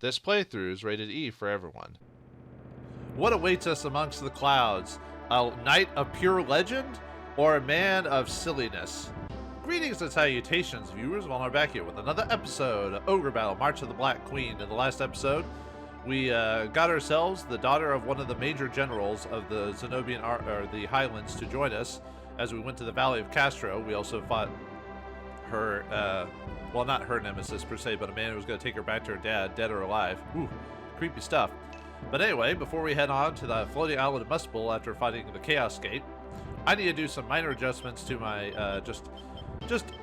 This playthrough is rated E for everyone. What awaits us amongst the clouds? A knight of pure legend or a man of silliness? Greetings and salutations, viewers. Well, we're back here with another episode of Ogre Battle, March of the Black Queen. In the last episode, we got ourselves the daughter of one of the major generals of the Zenobian or the Highlands to join us as we went to the Valley of Castro. We also fought her, well, not her nemesis per se, but a man who was going to take her back to her dad, dead or alive. Ooh, creepy stuff. But anyway, before we head on to the floating island of Muspelm after fighting the Chaos Gate, I need to do some minor adjustments to my just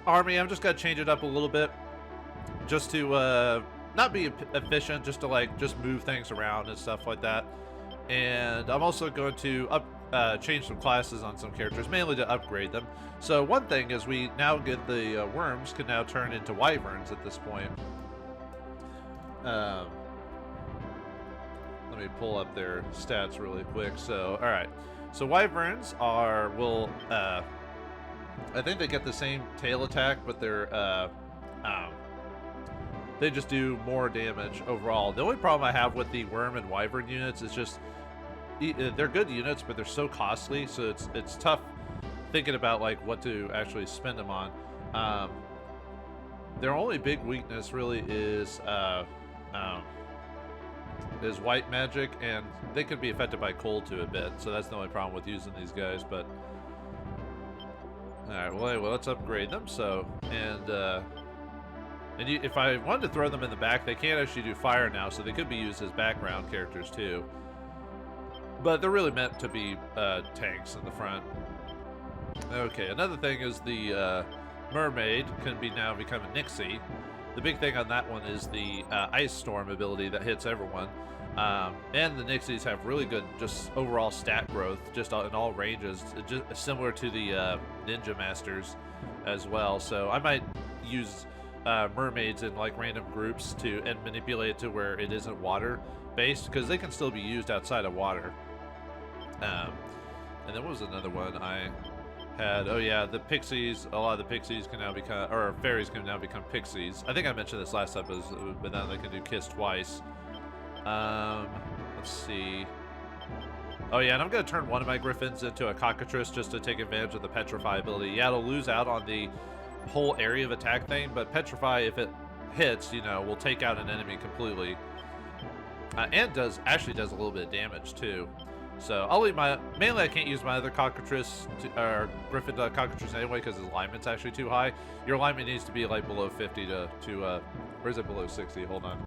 army. I'm just going to change it up a little bit, just to not be efficient, just to just move things around and stuff like that. And I'm also going to change some classes on some characters, mainly to upgrade them. So one thing is we now get the worms can now turn into wyverns at this point. Let me pull up their stats really quick. So, all right. So wyverns will I think they get the same tail attack, but they're they just do more damage overall. The only problem I have with the worm and wyvern units is just they're good units, but they're so costly, so it's tough thinking about what to actually spend them on. Their only big weakness really is white magic, and they can be affected by cold to a bit, so that's the only problem with using these guys. But all right, well, anyway, let's upgrade them. So if I wanted to throw them in the back, they can't actually do fire now, so they could be used as background characters too. But they're really meant to be tanks in the front. Okay, another thing is the mermaid can now become a Nixie. The big thing on that one is the ice storm ability that hits everyone. And the Nixies have really good just overall stat growth, just in all ranges, just similar to the Ninja Masters as well. So I might use mermaids in random groups and manipulate it to where it isn't water based, because they can still be used outside of water. And then what was another one I had? Oh yeah, the pixies. A lot of the pixies can now become, or fairies can now become pixies. I think I mentioned this last episode, but now they can do kiss twice. Let's see. Oh yeah, and I'm gonna turn one of my griffins into a cockatrice just to take advantage of the petrify ability. Yeah, it'll lose out on the whole area of attack thing, but petrify, if it hits, will take out an enemy completely. And actually does a little bit of damage too. So I'll leave mainly I can't use my other cockatrice or griffin cockatrice anyway, because his alignment's actually too high. Your alignment needs to be below 50 or is it below 60? Hold on.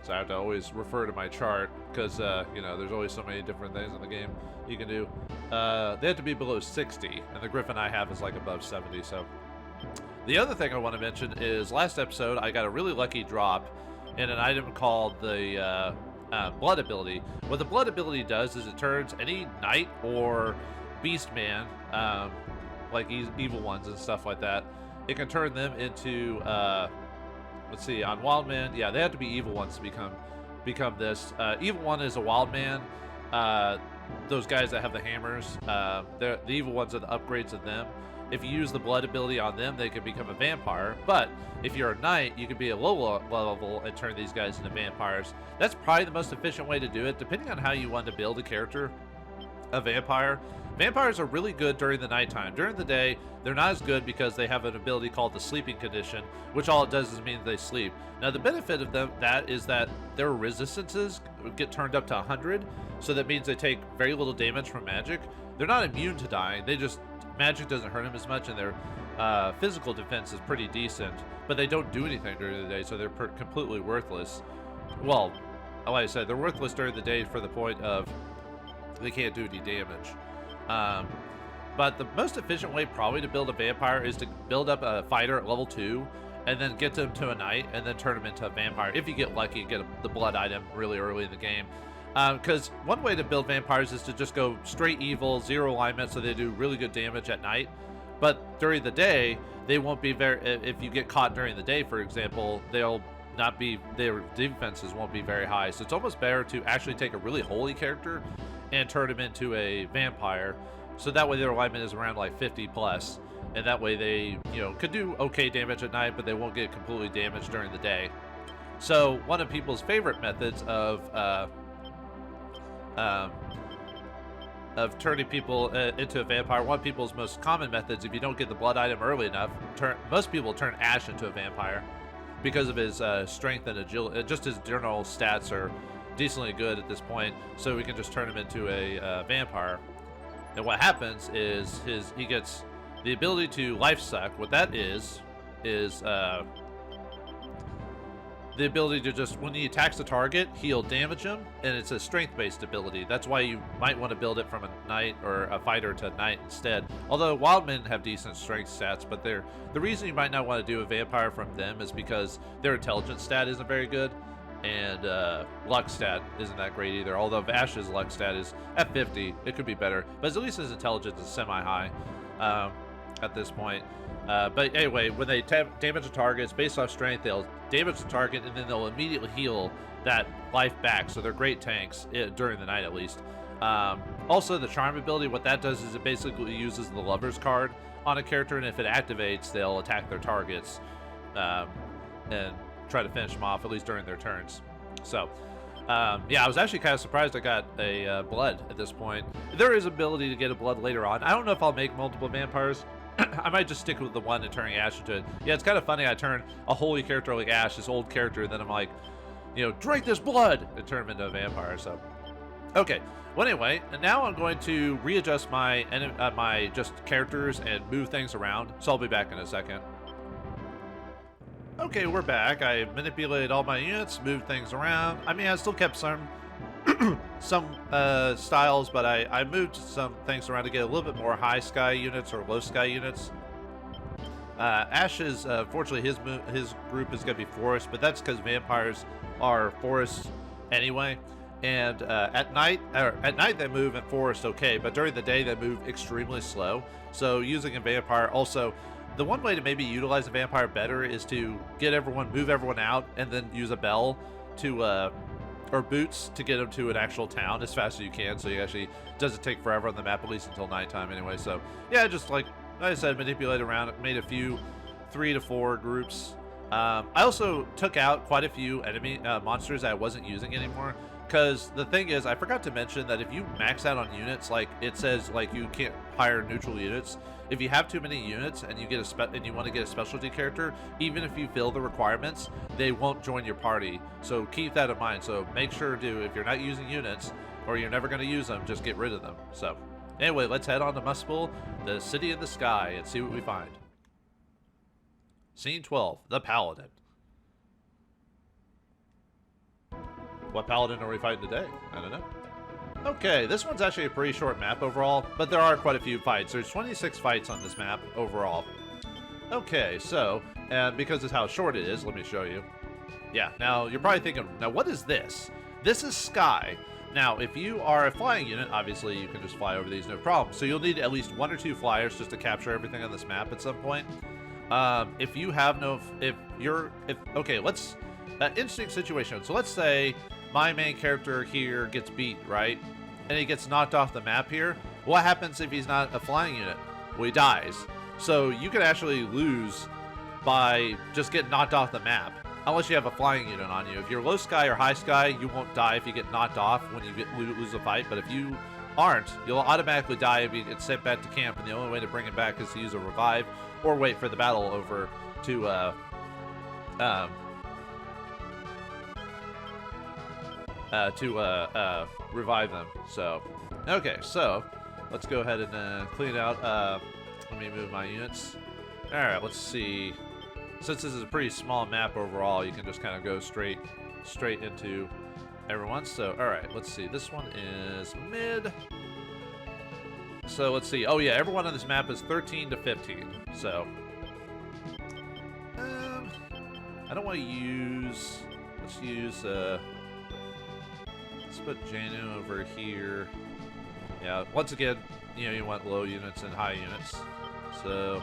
So I have to always refer to my chart, because there's always so many different things in the game you can do. They have to be below 60, and the griffin I have is above 70. So the other thing I want to mention is last episode I got a really lucky drop in an item called the blood ability. What the blood ability does is it turns any knight or beast man, like evil ones and stuff like that, it can turn them into let's see, on wild man, yeah, they have to be evil ones to become this. Evil one is a wild man. Those guys that have the hammers, the evil ones are the upgrades of them. If you use the blood ability on them, they can become a vampire. But if you're a knight, you can be a low level and turn these guys into vampires. That's probably the most efficient way to do it, depending on how you want to build a character. A vampire. Vampires are really good during the nighttime. During the day, they're not as good because they have an ability called the sleeping condition, which all it does is mean they sleep. Now, the benefit of that is that their resistances get turned up to 100, so that means they take very little damage from magic. They're not immune to dying. Magic doesn't hurt them as much, and their physical defense is pretty decent, but they don't do anything during the day, so they're completely worthless. Well, like I said, they're worthless during the day for the point of they can't do any damage. But the most efficient way probably to build a vampire is to build up a fighter at level 2, and then get them to a knight, and then turn them into a vampire. If you get lucky and get the blood item really early in the game. Because one way to build vampires is to just go straight evil, 0 alignment, so they do really good damage at night. But during the day, they won't be if you get caught during the day, for example, their defenses won't be very high. So it's almost better to actually take a really holy character and turn him into a vampire. So that way their alignment is around 50 plus. And that way they, could do okay damage at night, but they won't get completely damaged during the day. So one of people's favorite methods of turning people into a vampire, one of people's most common methods, if you don't get the blood item early enough, most people turn Ash into a vampire because of his strength and agility. Just his general stats are decently good at this point, so we can just turn him into a vampire. And what happens is he gets the ability to life suck. What that is the ability to just, when he attacks the target, he'll damage him, and it's a strength-based ability. That's why you might want to build it from a knight or a fighter to a knight instead. Although wildmen have decent strength stats, but the reason you might not want to do a vampire from them is because their intelligence stat isn't very good, and luck stat isn't that great either. Although Ash's luck stat is at 50, it could be better, but at least his intelligence is semi-high at this point. But anyway, when they damage a target, it's based off strength. They'll damage the target, and then they'll immediately heal that life back. So they're great tanks during the night, at least. Also, the charm ability, what that does is it basically uses the lover's card on a character, and if it activates, they'll attack their targets and try to finish them off, at least during their turns. So, yeah, I was actually kind of surprised I got a blood at this point. There is ability to get a blood later on. I don't know if I'll make multiple vampires. I might just stick with the one and turning Ash into it. Yeah, it's kind of funny. I turn a holy character like Ash, this old character, and then I'm like, you know, drink this blood, and turn him into a vampire. So, okay. Well, anyway, and now I'm going to readjust my my just characters and move things around. So I'll be back in a second. Okay, we're back. I manipulated all my units, moved things around. I mean, I still kept some styles, but I moved some things around to get a little bit more high sky units or low sky units. Ash's, fortunately, his group is going to be forest, but that's because vampires are forests anyway. And at night they move in forest okay, but during the day they move extremely slow. So using a vampire also. The one way to maybe utilize a vampire better is to move everyone out, and then use a bell to, or boots to get them to an actual town as fast as you can. So you actually, doesn't take forever on the map, at least until nighttime anyway. So yeah, just like I said, manipulate around, made a few 3 to 4 groups. I also took out quite a few enemy monsters that I wasn't using anymore. Because the thing is, I forgot to mention that if you max out on units, like it says, like you can't hire neutral units. If you have too many units and you get and you want to get a specialty character, even if you fill the requirements, they won't join your party. So keep that in mind. So make sure to, if you're not using units or you're never going to use them, just get rid of them. So anyway, let's head on to Muspelm, the city in the sky, and see what we find. Scene 12, the Paladin. What Paladin are we fighting today? I don't know. Okay, this one's actually a pretty short map overall, but there are quite a few fights. There's 26 fights on this map overall. Okay, so, and because of how short it is, let me show you. Yeah, now you're probably thinking, now what is this? This is Sky. Now, if you are a flying unit, obviously you can just fly over these no problem. So you'll need at least 1 or 2 flyers just to capture everything on this map at some point. If you have no, okay, let's, interesting situation. So let's say my main character here gets beat, right? And he gets knocked off the map here. What happens if he's not a flying unit? Well, he dies. So you could actually lose by just getting knocked off the map, unless you have a flying unit on you. If you're low sky or high sky, you won't die if you get knocked off when you lose a fight. But if you aren't, you'll automatically die if you get sent back to camp. And the only way to bring him back is to use a revive or wait for the battle over to revive them. So, okay, so let's go ahead and clean out. Let me move my units. All right, let's see. Since this is a pretty small map overall, you can just kind of go straight into everyone. So, all right, let's see. This one is mid. So let's see. Oh yeah, everyone on this map is 13 to 15. So, I don't want to use. Let's use. Let's put Janu over here. Yeah, once again, you know, you want low units and high units. So,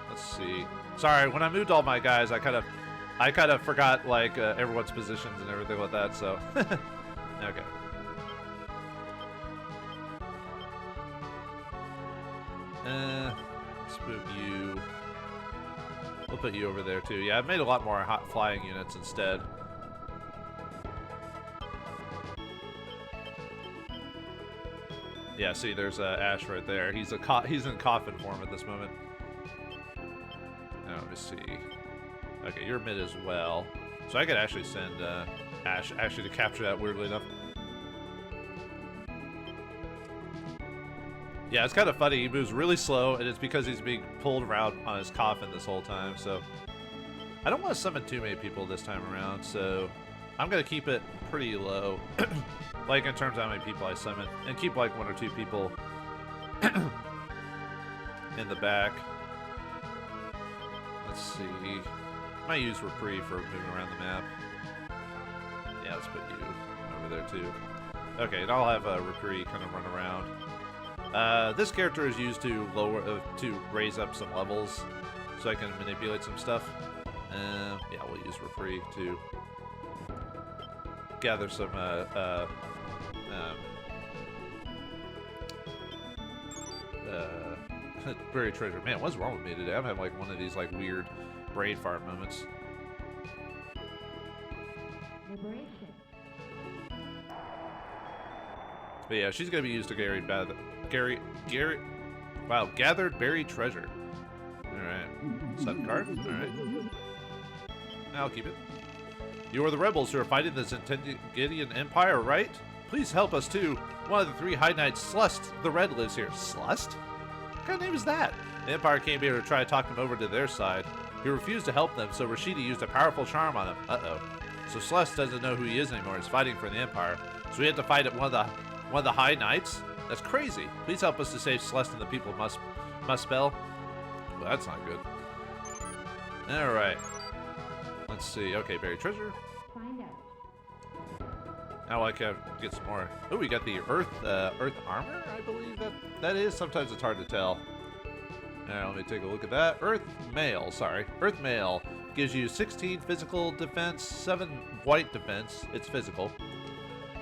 let's see. Sorry, when I moved all my guys, I kind of forgot like everyone's positions and everything like that. So, okay. We'll put you over there too. Yeah, I've made a lot more hot flying units instead. Yeah, see, there's Ash right there. He's in coffin form at this moment. Now, let me see. Okay, you're mid as well. So I could actually send Ash actually to capture that, weirdly enough. Yeah, it's kind of funny. He moves really slow, and it's because he's being pulled around on his coffin this whole time, so... I don't want to summon too many people this time around, so... I'm going to keep it pretty low. Like, in terms of how many people I summon. And keep, like, 1 or 2 people in the back. Let's see. Might use Reprieve for moving around the map. Yeah, let's put you over there, too. Okay, and I'll have Reprieve kind of run around. This character is used to to raise up some levels, so I can manipulate some stuff. Yeah, we'll use Reprieve to gather some buried treasure. Man, what's wrong with me today? I'm having like one of these like weird brain fart moments. But yeah, she's gonna be used to gathered buried treasure. Alright. Sudden card. Alright. I'll keep it. You are the rebels who are fighting the Zentengian Empire, right? Please help us too. One of the 3 High Knights, Slust the Red, lives here. Slust? What kind of name is that? The Empire came here to try to talk him over to their side. He refused to help them, so Rashida used a powerful charm on him. Uh-oh. So Slust doesn't know who he is anymore. He's fighting for the Empire. So we have to fight at one of the High Knights? That's crazy. Please help us to save Slust and the people of Muspelm. Well, that's not good. Alright. Let's see. Okay, buried treasure. Find out. Now I can get some more. Oh, we got the Earth armor, I believe that is. Sometimes it's hard to tell. Now let me take a look at that. Earth Mail, sorry. Earth Mail gives you 16 physical defense, 7 white defense. It's physical.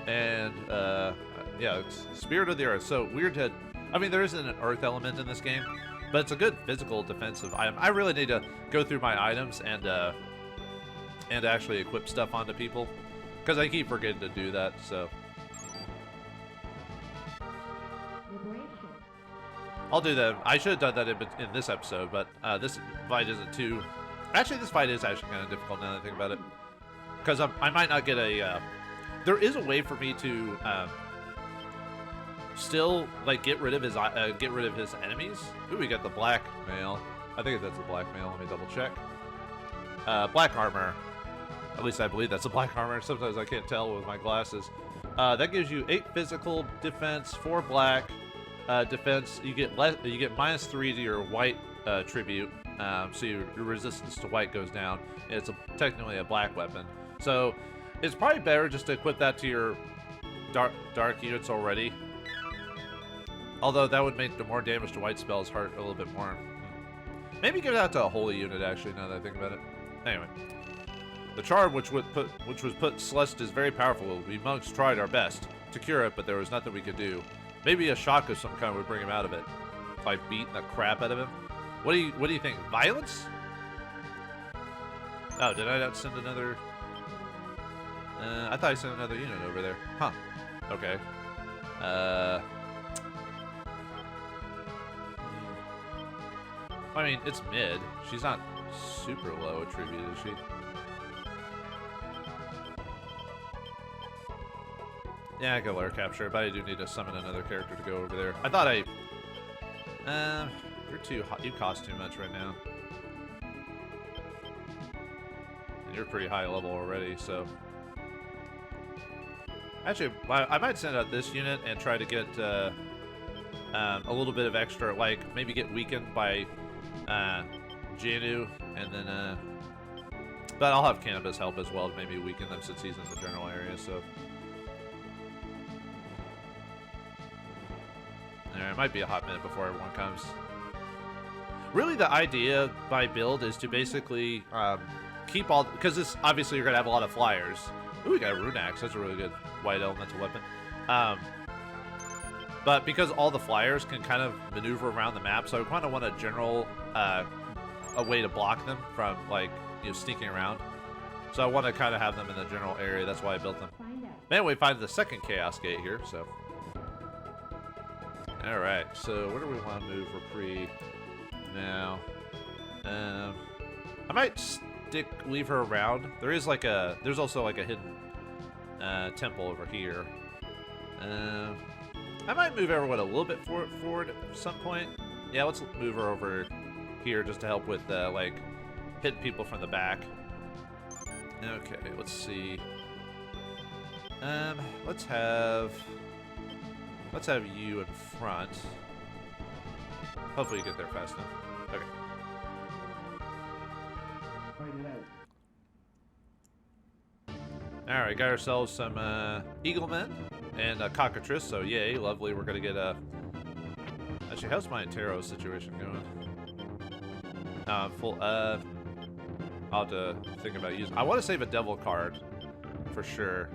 And, yeah, it's Spirit of the Earth. So weird to... I mean, there isn't an Earth element in this game, but it's a good physical defensive item. I really need to go through my items and actually equip stuff onto people, because I keep forgetting to do that, so... I'll do that. I should have done that in this episode, but this fight isn't too... Actually, this fight is actually kind of difficult now that I think about it. Because I might not get a... There is a way for me to still like get rid of his enemies. Ooh, we got the black mail. I think that's the black mail. Let me double check. Black armor. At least I believe that's a black armor. Sometimes I can't tell with my glasses. That gives you 8 physical defense, 4 black defense. You get -3 to your white tribute, so your resistance to white goes down. And it's technically a black weapon. So it's probably better just to equip that to your dark units already. Although that would make the more damage to white spells hurt a little bit more. Maybe give that to a holy unit, actually, now that I think about it. Anyway. The charm which was put Slust is very powerful. We monks tried our best to cure it, but there was nothing we could do. Maybe a shock of some kind would bring him out of it. If I beat the crap out of him. What do you think? Violence? Oh, did I not send another? I thought I sent another unit over there. Huh. Okay. I mean, it's mid. She's not super low attribute, is she? Yeah, I can lure capture, but I do need to summon another character to go over there. I thought you're too hot. You cost too much right now. And you're pretty high level already, so... Actually, I might send out this unit and try to get a little bit of extra, like, maybe get weakened by Janu, and then, but I'll have Cannabis help as well to maybe weaken them since he's in the general area, so... There, it might be a hot minute before everyone comes. Really, the idea by build is to basically keep all... Because this, obviously, you're going to have a lot of flyers. Ooh, we got a Rune Axe. That's a really good white elemental weapon. But because all the flyers can kind of maneuver around the map, so I kind of want a general a way to block them from, like, you know, sneaking around. So I want to kind of have them in the general area. That's why I built them. Find out. Anyway, find the second Chaos Gate here, so. Alright, so where do we want to move Reprieve now? I might leave her around. There's also like a hidden temple over here. I might move everyone a little bit forward at some point. Yeah, let's move her over here just to help with like hitting people from the back. Okay, let's see. Let's have you in front. Hopefully you get there fast enough. Okay. Find it out. Alright, got ourselves some Eaglemen and a Cockatrice, so yay, lovely. We're gonna get a... Actually, how's my Antero situation going? I'll have to think about using... I want to save a Devil card, for sure.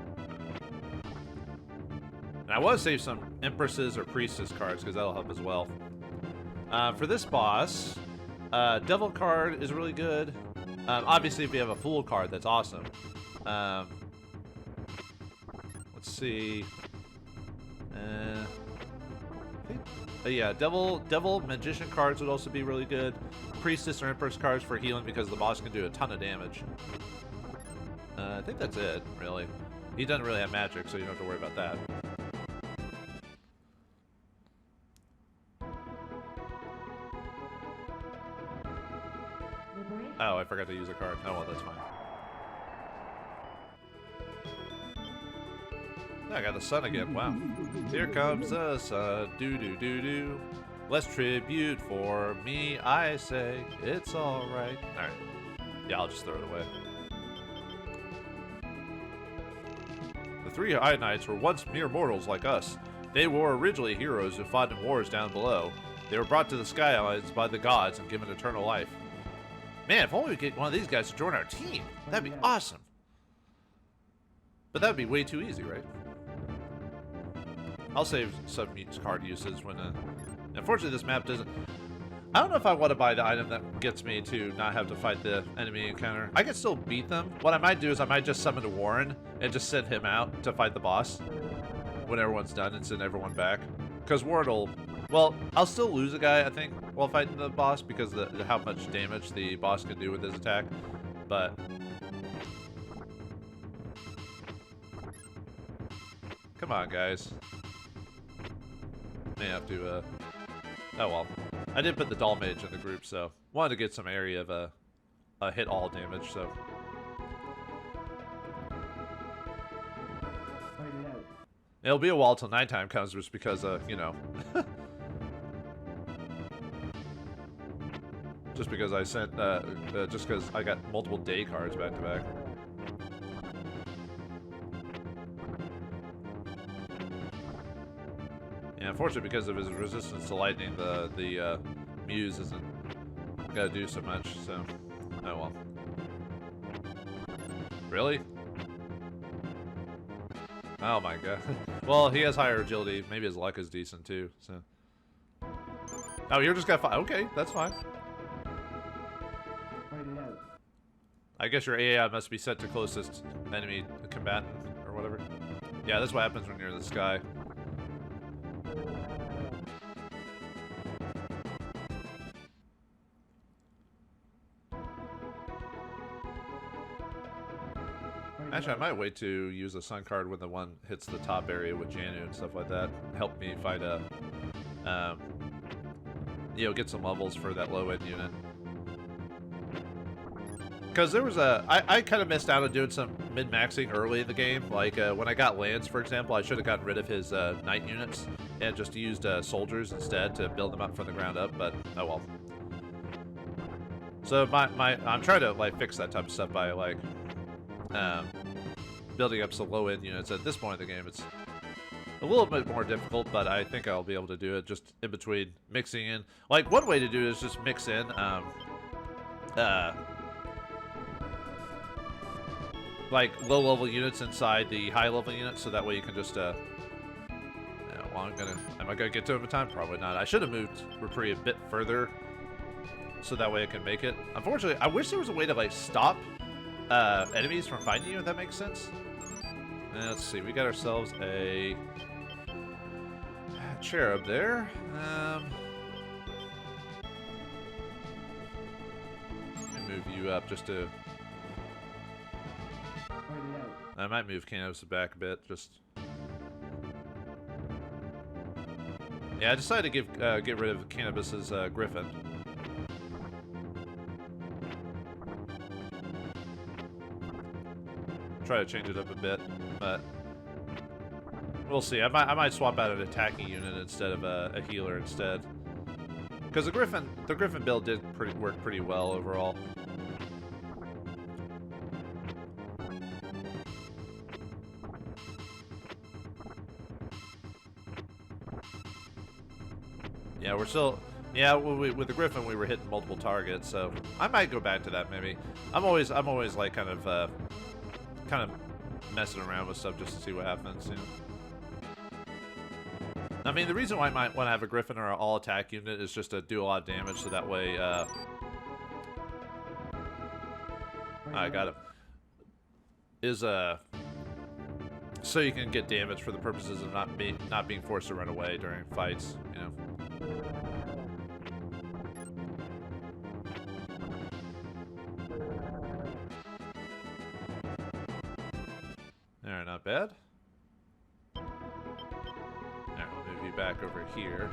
And I want to save some Empresses or Priestess cards, because that'll help as well. For this boss, Devil card is really good. Obviously, if you have a Fool card, that's awesome. Let's see. Yeah, Devil Magician cards would also be really good. Priestess or Empress cards for healing because the boss can do a ton of damage. I think that's it, really. He doesn't really have magic, so you don't have to worry about that. Oh, I forgot to use a card. Oh, well, that's fine. I got the sun again. Wow. Here comes the sun. Do-do-do-do. Less tribute for me, I say. It's alright. Alright. Yeah, I'll just throw it away. The three High Knights were once mere mortals like us. They were originally heroes who fought in wars down below. They were brought to the Sky Islands by the gods and given eternal life. Man, if only we get one of these guys to join our team. That'd be awesome. But that'd be way too easy, right? I'll save some card uses when... Unfortunately, this map doesn't... I don't know if I want to buy the item that gets me to not have to fight the enemy encounter. I can still beat them. What I might do is I might just summon a Warren and just send him out to fight the boss when everyone's done and send everyone back. Because Warren will... Well, I'll still lose a guy, I think, while fighting the boss because of how much damage the boss can do with his attack. But... Come on, guys. May have to, oh well. I did put the Doll Mage in the group, so wanted to get some area of hit all damage, so. It'll be a while till nighttime comes, just because, you know. Just because I sent, just because I got multiple day cards back to back. Yeah, unfortunately, because of his resistance to lightning, the Muse isn't gonna do so much, so... Oh well. Really? Oh my god. Well, he has higher agility. Maybe his luck is decent too, so... Oh, you're just gonna fight. Okay, that's fine. I guess your AI must be set to closest enemy combatant, or whatever. Yeah, that's what happens when you're in the sky. Actually, I might wait to use a sun card when the one hits the top area with Janu and stuff like that. Help me fight a, you know, get some levels for that low-end unit. Because there was a... I kind of missed out on doing some min-maxing early in the game. Like, when I got Lance, for example, I should have gotten rid of his knight units and just used soldiers instead to build them up from the ground up, but oh well. So I'm trying to, like, fix that type of stuff by, like... building up some low-end units. At this point in the game, it's a little bit more difficult, but I think I'll be able to do it just in between mixing in. Like, one way to do it is just mix in, like, low-level units inside the high-level units, so that way you can just, yeah, well, am I gonna get to him in time? Probably not. I should have moved Reprieve a bit further so that way it can make it. Unfortunately, I wish there was a way to like stop enemies from finding you, if that makes sense. Let's see, we got ourselves a cherub there. Let me move you up just to... I might move Cannabis back a bit, just... Yeah, I decided to get rid of Cannabis's Griffin. Try to change it up a bit, but we'll see. I might swap out an attacking unit instead of a healer instead, because the Griffin build did work pretty well overall. Yeah, we're still... Yeah, with the Griffin, we were hitting multiple targets, so I might go back to that maybe. I'm always like kind of messing around with stuff just to see what happens. You know? I mean, the reason why I might want to have a Griffin or an all-attack unit is just to do a lot of damage, so that way. I got him. So you can get damage for the purposes of not being forced to run away during fights. You know. Alright, not bad. Alright, we'll move you back over here.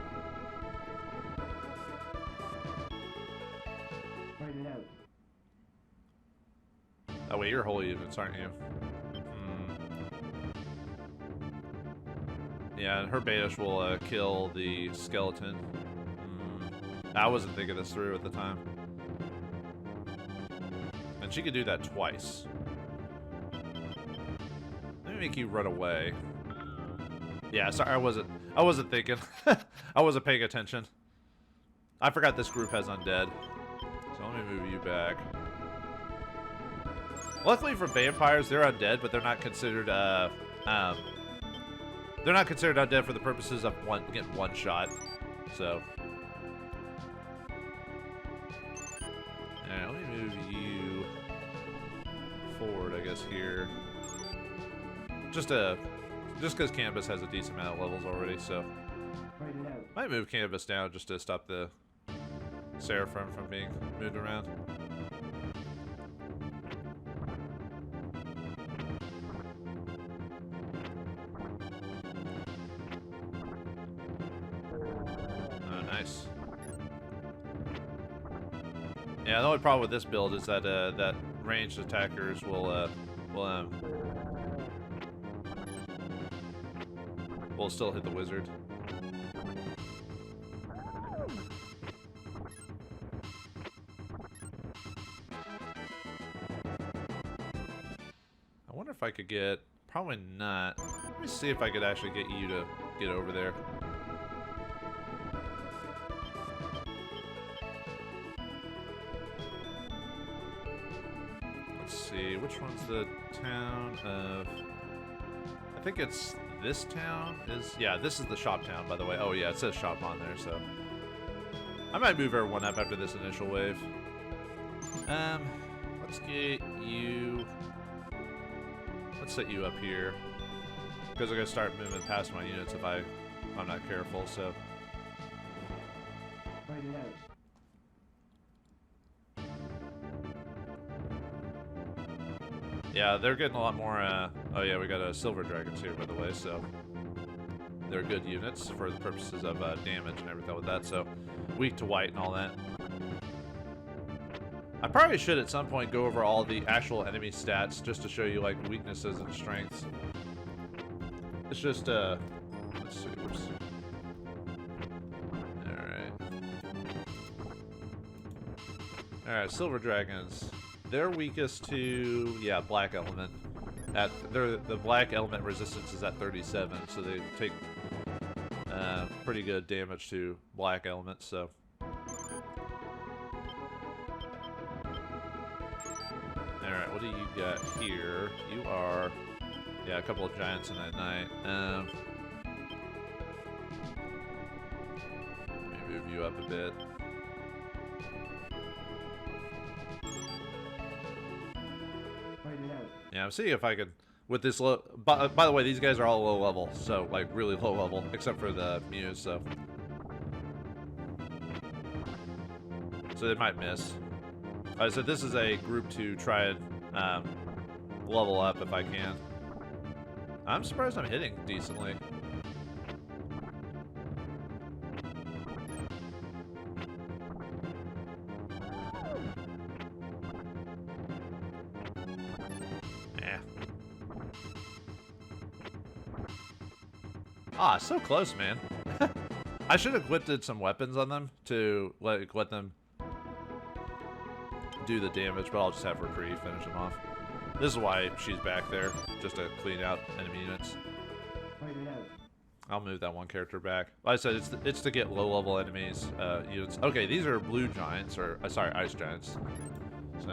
Oh wait, you're holy units, aren't you? Yeah, and her Baelish will kill the skeleton. I wasn't thinking this through at the time. And she could do that twice. Let me make you run away. Yeah, sorry, I wasn't thinking. I wasn't paying attention. I forgot this group has undead. So let me move you back. Luckily for vampires, they're undead, but they're not considered undead for the purposes of getting one shot. So alright, let me move you forward, I guess, here. Just because Canvas has a decent amount of levels already, so might move Canvas down just to stop the Seraphim from being moved around. Oh, nice. Yeah, the only problem with this build is that that ranged attackers will still hit the wizard. I wonder if I could get... Probably not. Let me see if I could actually get you to get over there. Let's see, which one's the town of... I think it's this town is... Yeah, this is the shop town, by the way. Oh yeah, it says shop on there, so... I might move everyone up after this initial wave. Let's get you... Let's set you up here. Because I'm going to start moving past my units if I'm not careful, so... Yeah, they're getting a lot more, oh yeah, we got silver dragons here, by the way, so... They're good units for the purposes of damage and everything with that, so... Weak to white and all that. I probably should at some point go over all the actual enemy stats, just to show you, like, weaknesses and strengths. It's just, let's see, whoops. Alright, silver dragons. They're weakest to, yeah, black element. The black element resistance is at 37, so they take pretty good damage to black element, so. Alright, what do you got here? You are, yeah, a couple of giants in that night. Let me move you up a bit. Yeah, I'm seeing if I can with this low. By the way, these guys are all low level, so like really low level, except for the Muse. So they might miss. I said this is a group to try and level up if I can. I'm surprised I'm hitting decently. Ah, so close, man. I should have equipped some weapons on them to like let them do the damage, but I'll just have Reprieve finish them off. This is why she's back there, just to clean out enemy units. I'll move that one character back. Like I said, it's to get low-level enemies units. Okay, these are blue giants, or sorry, ice giants. So,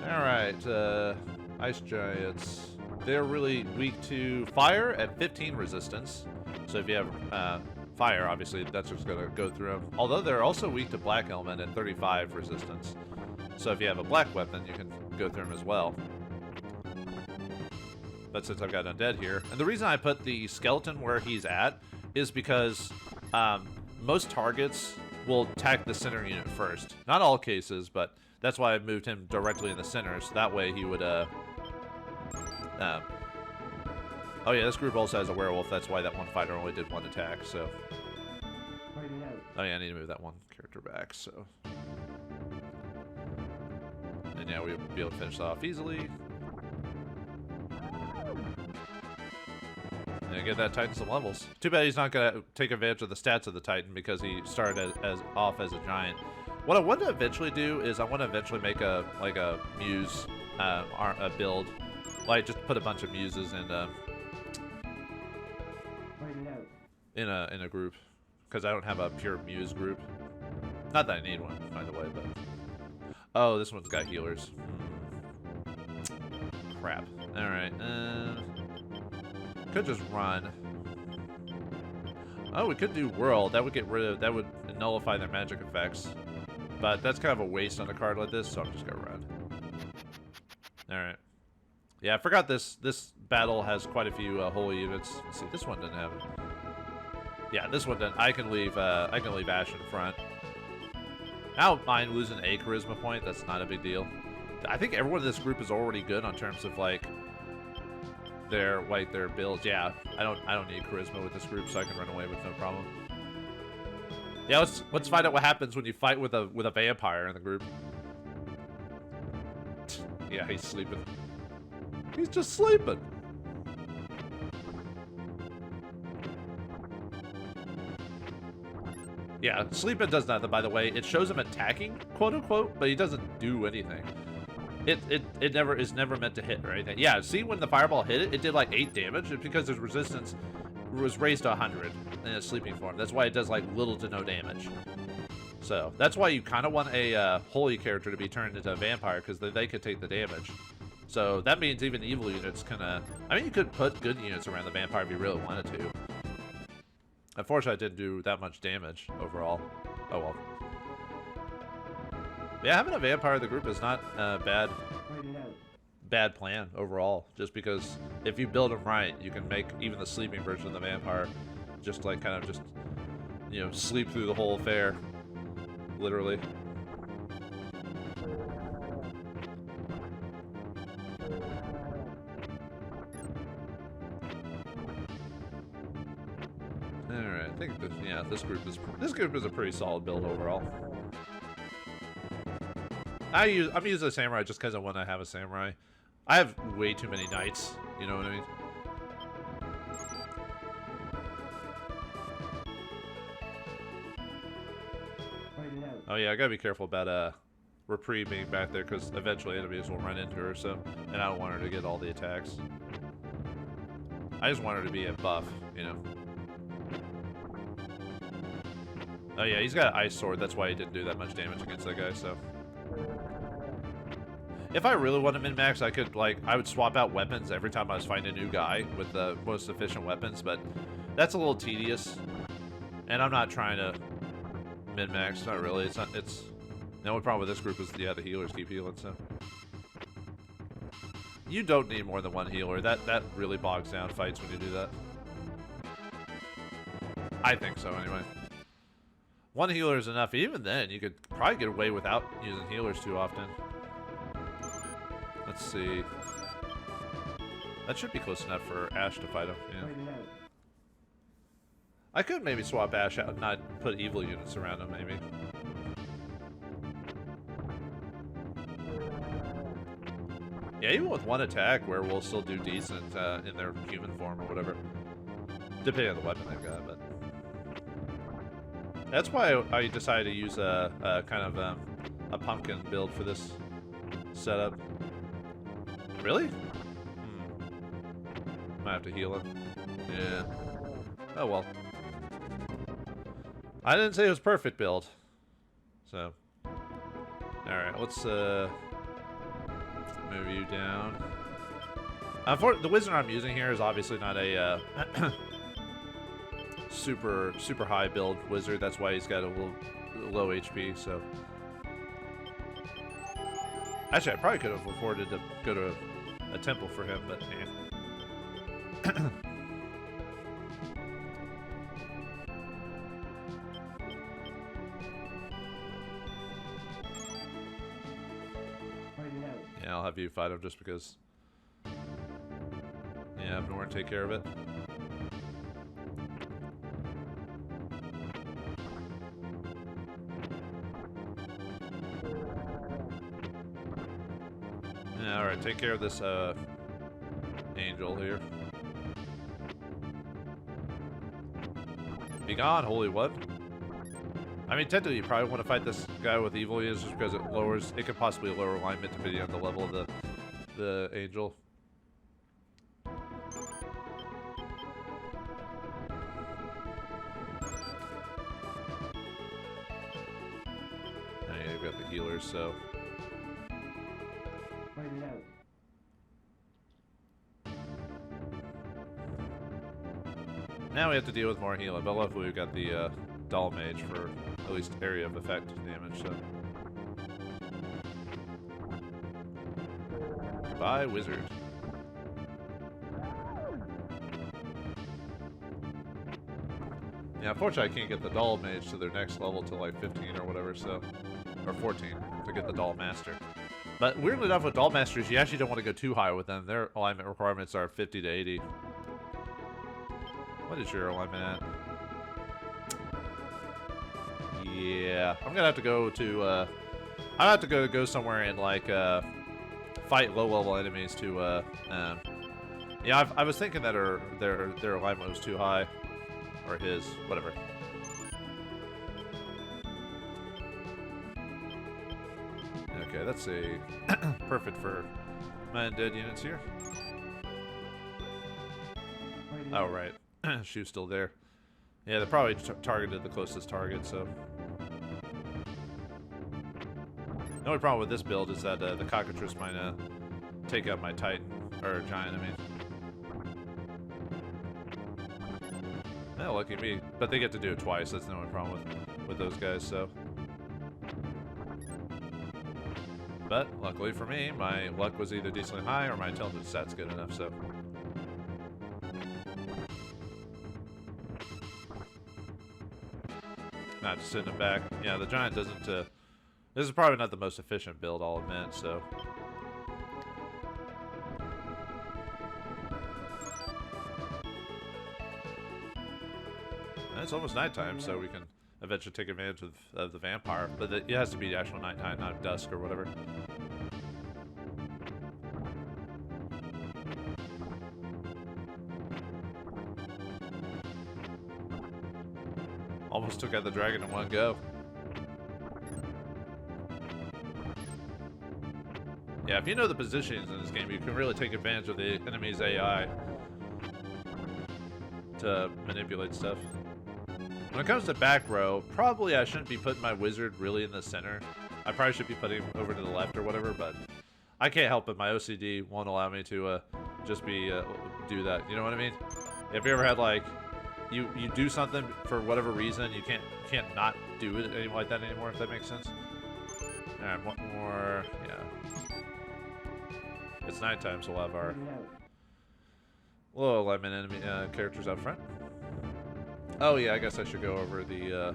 all right, ice giants. They're really weak to fire at 15 resistance. So if you have fire, obviously that's just going to go through them. Although they're also weak to black element at 35 resistance. So if you have a black weapon, you can go through them as well. But since I've got undead here, and the reason I put the skeleton where he's at is because most targets will attack the center unit first. Not all cases, but that's why I moved him directly in the center, so that way he would oh yeah, this group also has a werewolf. That's why that one fighter only did one attack. So, oh yeah, I need to move that one character back. So, and yeah, we'll be able to finish that off easily. And get that Titan some levels. Too bad he's not gonna take advantage of the stats of the Titan because he started off as a giant. What I want to eventually do is I want to eventually make a Muse a build. Like, just put a bunch of muses in a group, because I don't have a pure muse group. Not that I need one, by the way, but oh, this one's got healers. Crap. All right. Could just run. Oh, we could do world. That would get rid of. That would nullify their magic effects. But that's kind of a waste on a card like this, so I'm just gonna run. All right. Yeah, I forgot this battle has quite a few holy units. Let's see, this one didn't have it. Yeah, this one didn't. I can leave Ash in front. I don't mind losing a charisma point. That's not a big deal. I think everyone in this group is already good on terms of like their builds. Yeah, I don't need charisma with this group, so I can run away with no problem. Yeah, let's find out what happens when you fight with a vampire in the group. Yeah, he's sleeping. He's just sleeping. Yeah, sleeping does nothing, by the way. It shows him attacking, quote unquote, but he doesn't do anything. It never is never meant to hit or anything. Yeah, see when the fireball hit it, it did like 8 damage. It's because his resistance was raised to 100 in its sleeping form. That's why it does like little to no damage. So that's why you kind of want a holy character to be turned into a vampire, because they could take the damage. So that means even evil units can, I mean, you could put good units around the vampire if you really wanted to. Unfortunately, I didn't do that much damage overall. Oh well. Yeah, having a vampire in the group is not a bad plan overall. Just because if you build them right, you can make even the sleeping version of the vampire just like kind of just, you know, sleep through the whole affair. Literally. Alright, I think this group is a pretty solid build overall. I'm using a samurai just because I want to have a samurai. I have way too many knights, you know what I mean? Oh yeah, I gotta be careful about Reprieve being back there, because eventually enemies will run into her, so, and I don't want her to get all the attacks. I just want her to be a buff, you know. Oh yeah, he's got an ice sword, that's why he didn't do that much damage against that guy, so. If I really want to min-max, I could, like, I would swap out weapons every time I was fighting a new guy with the most efficient weapons, but that's a little tedious. And I'm not trying to min-max, not really. The only problem with this group is, yeah, the healers keep healing, so. You don't need more than one healer. That really bogs down fights when you do that. I think so, anyway. One healer is enough. Even then, you could probably get away without using healers too often. Let's see. That should be close enough for Ash to fight him. Yeah. I could maybe swap Ash out and not put evil units around him, maybe. Yeah, even with one attack, werewolves still do decent in their human form or whatever. Depending on the weapon they've got, but... That's why I decided to use a kind of a pumpkin build for this setup. Really? Might have to heal him. Yeah. Oh well. I didn't say it was perfect build. So. Alright, let's move you down. The wizard I'm using here is obviously not a super high build wizard. That's why he's got a little low HP, so. Actually, I probably could have afforded to go to a temple for him, but eh. Yeah, I'll have you fight him just because. Yeah, have Norn take care of it. Yeah, alright, take care of this angel here. Be gone, holy what? I mean, technically, you probably want to fight this guy with evil units just because it could possibly lower alignment depending on the level of the angel. Yeah, you've got the healers, so. Now we have to deal with more healing, but luckily we've got the doll mage for at least area of effect damage, so. Goodbye, wizard. Yeah, unfortunately I can't get the doll mage to their next level till like 15 or whatever, so. Or 14 to get the doll master. But weirdly enough with doll masters, you actually don't want to go too high with them. Their alignment requirements are 50 to 80. What is your alignment at? Yeah, I'm gonna have to go to. I have to go somewhere and like fight low-level enemies to. Yeah, I was thinking that their alignment was too high, or his, whatever. Okay, that's a perfect for my undead units here. Oh right. Shoe's still there. Yeah, they probably targeted the closest target, so. The only problem with this build is that the cockatrice might take out my titan, or giant, I mean. Oh, lucky me. But they get to do it twice, that's the only problem with those guys, so. But, luckily for me, my luck was either decently high or my intelligence stat's good enough, so. Not just sitting it back. Yeah, the giant doesn't. This is probably not the most efficient build, I'll admit. So. And it's almost nighttime, so we can eventually take advantage of the vampire. But it has to be the actual nighttime, not dusk or whatever. Almost took out the dragon in one go. Yeah, if you know the positions in this game, you can really take advantage of the enemy's AI to manipulate stuff. When it comes to back row, probably I shouldn't be putting my wizard really in the center. I probably should be putting him over to the left or whatever, but I can't help it. My OCD won't allow me to just be do that. You know what I mean? Have you ever had like you do something for whatever reason, you can't not do it like that anymore, if that makes sense? Alright, one more. Yeah. It's nighttime, so we'll have our low alignment enemy characters up front. Oh yeah, I guess I should go over the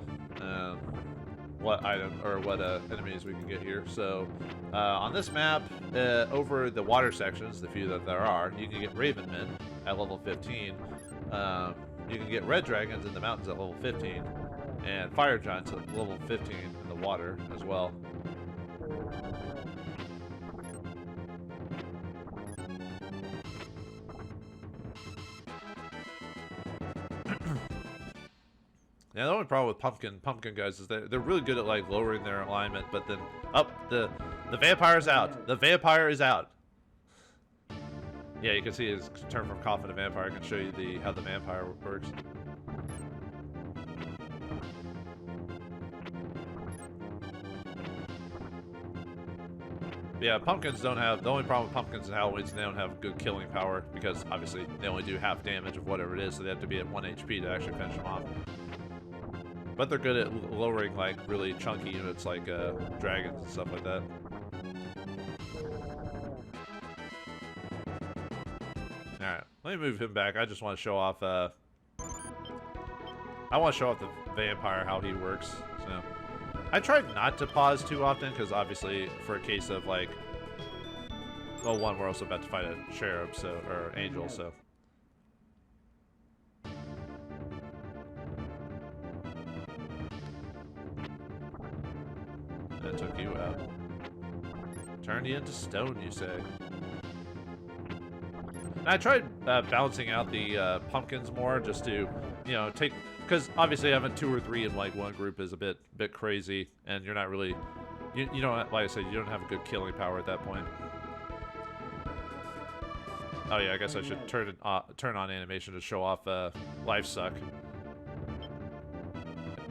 what item or what enemies we can get here. So on this map, over the water sections, the few that there are, you can get Ravenmen at level 15. You can get red dragons in the mountains at level 15, and fire giants at level 15 in the water as well. Yeah, the only problem with pumpkin guys is they're really good at like lowering their alignment, but then the vampire's out. The vampire is out. Yeah, you can see his turn from coffin to vampire. I can show you how the vampire works. Yeah, pumpkins don't have, the only problem with pumpkins and Halloween is they don't have good killing power, because obviously they only do half damage of whatever it is, so they have to be at 1 HP to actually finish them off. But they're good at lowering like really chunky units like dragons and stuff like that. Alright, let me move him back. I just want to show off I want to show off the vampire, how he works. So I tried not to pause too often, because obviously for a case of like, well, one, we're also about to fight a cherub, so, or angel, so. That took you out. Turned you into stone, you say. And I tried balancing out the pumpkins more, just to, you know, take, because obviously having 2 or 3 in like one group is a bit crazy, and you're not really, you don't, like I said, you don't have a good killing power at that point. Oh yeah, I guess I should turn on animation to show off life suck.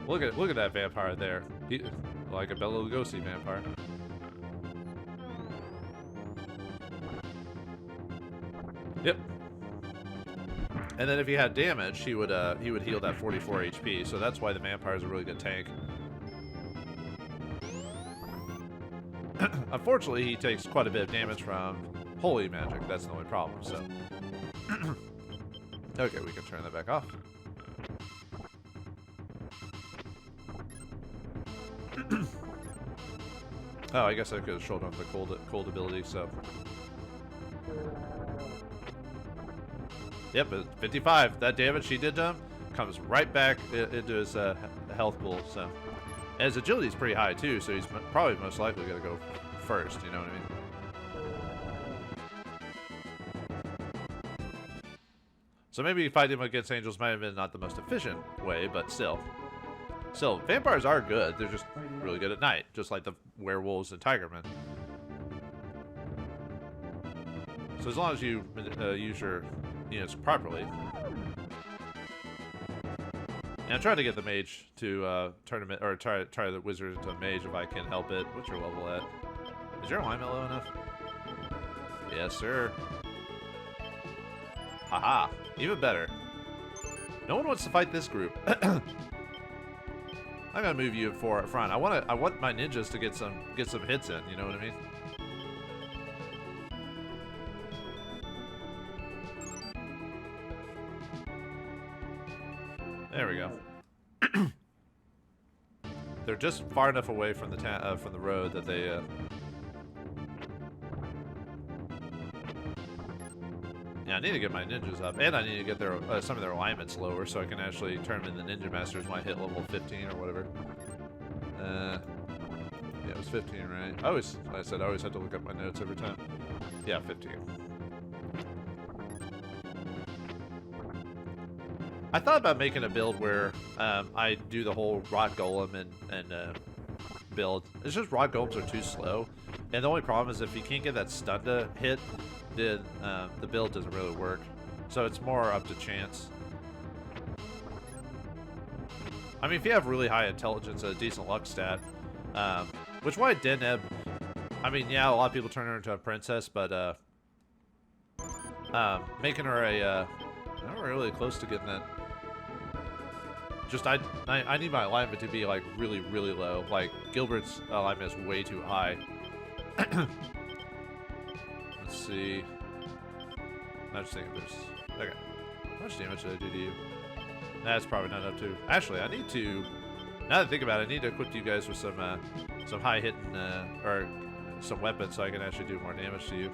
Look at that vampire there. He, like a Bela Lugosi vampire. Yep. And then if he had damage, he would heal that 44 HP. So that's why the vampire is a really good tank. Unfortunately, he takes quite a bit of damage from holy magic. That's the only problem. So okay, we can turn that back off. Oh, I guess I could have showed off the cold ability, so. Yep, but 55. That damage he did to him comes right back into his health pool, so. And his agility is pretty high, too, so he's probably most likely going to go first, you know what I mean? So maybe fighting him against angels might have been not the most efficient way, but still. Still, vampires are good. They're just really good at night, just like the werewolves and tigermen. So as long as you use your units properly. And I try to get the mage to tournament, or try the wizard into a mage if I can help it. What's your level at? Is your alignment low enough? Yes, sir. Haha, even better. No one wants to fight this group. I'm gonna move you forward up front. I want my ninjas to get some hits in. You know what I mean? There we go. They're just far enough away from the road that they. Yeah, I need to get my ninjas up, and I need to get their some of their alignments lower so I can actually turn them into ninja masters when I hit level 15 or whatever. Yeah, it was 15, right? I always have to look up my notes every time. Yeah, 15. I thought about making a build where I do the whole rot golem and build. It's just rot golems are too slow, and the only problem is if you can't get that stun to hit, then the build doesn't really work. So it's more up to chance. I mean, if you have really high intelligence and a decent luck stat, which why Deneb, I mean, yeah, a lot of people turn her into a princess, but making her a, I'm really close to getting that. Just I need my alignment to be like really low. Like Gilbert's alignment is way too high. Let's see. I'm just thinking there's okay. How much damage did I do to you? That's probably not enough to. Actually, I need to. Now that I think about it, I need to equip you guys with some high hitting or some weapons so I can actually do more damage to you.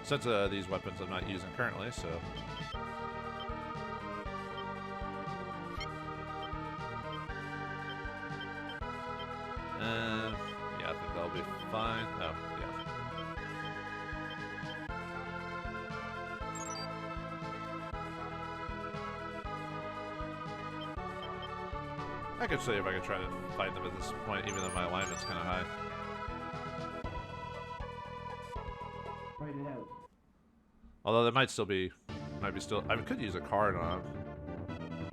Since these weapons I'm not using currently, so. Yeah, I think that'll be fine. Oh, yeah. I could see if I could try to fight them at this point, even though my alignment's kind of high. Fight it out. Although there might be still. I could use a card on them,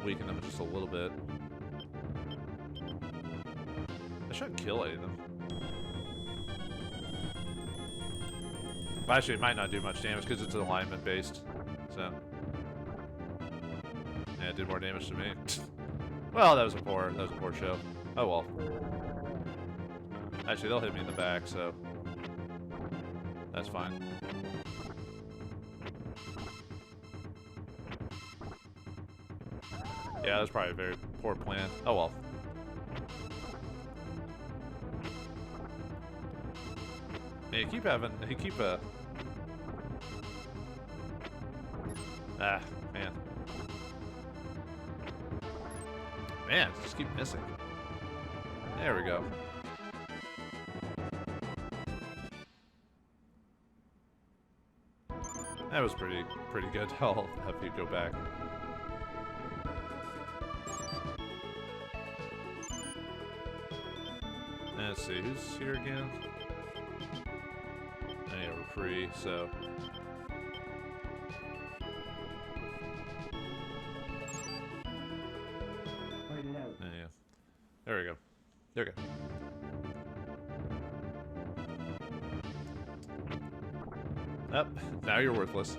weaken them just a little bit. I shouldn't kill any of them. But actually, it might not do much damage because it's alignment based. So, yeah, it did more damage to me. Well, that was a poor show. Oh well. Actually, they'll hit me in the back, so that's fine. Yeah, that was probably a very poor plan. Oh well. Yeah, you keep ah, man. Man, just keep missing. There we go. That was pretty good. I'll have you go back. Let's see, who's here again? Oh yeah, we're free, so. Fight it out. Oh, yeah. There we go. There we go. Up. Now you're worthless.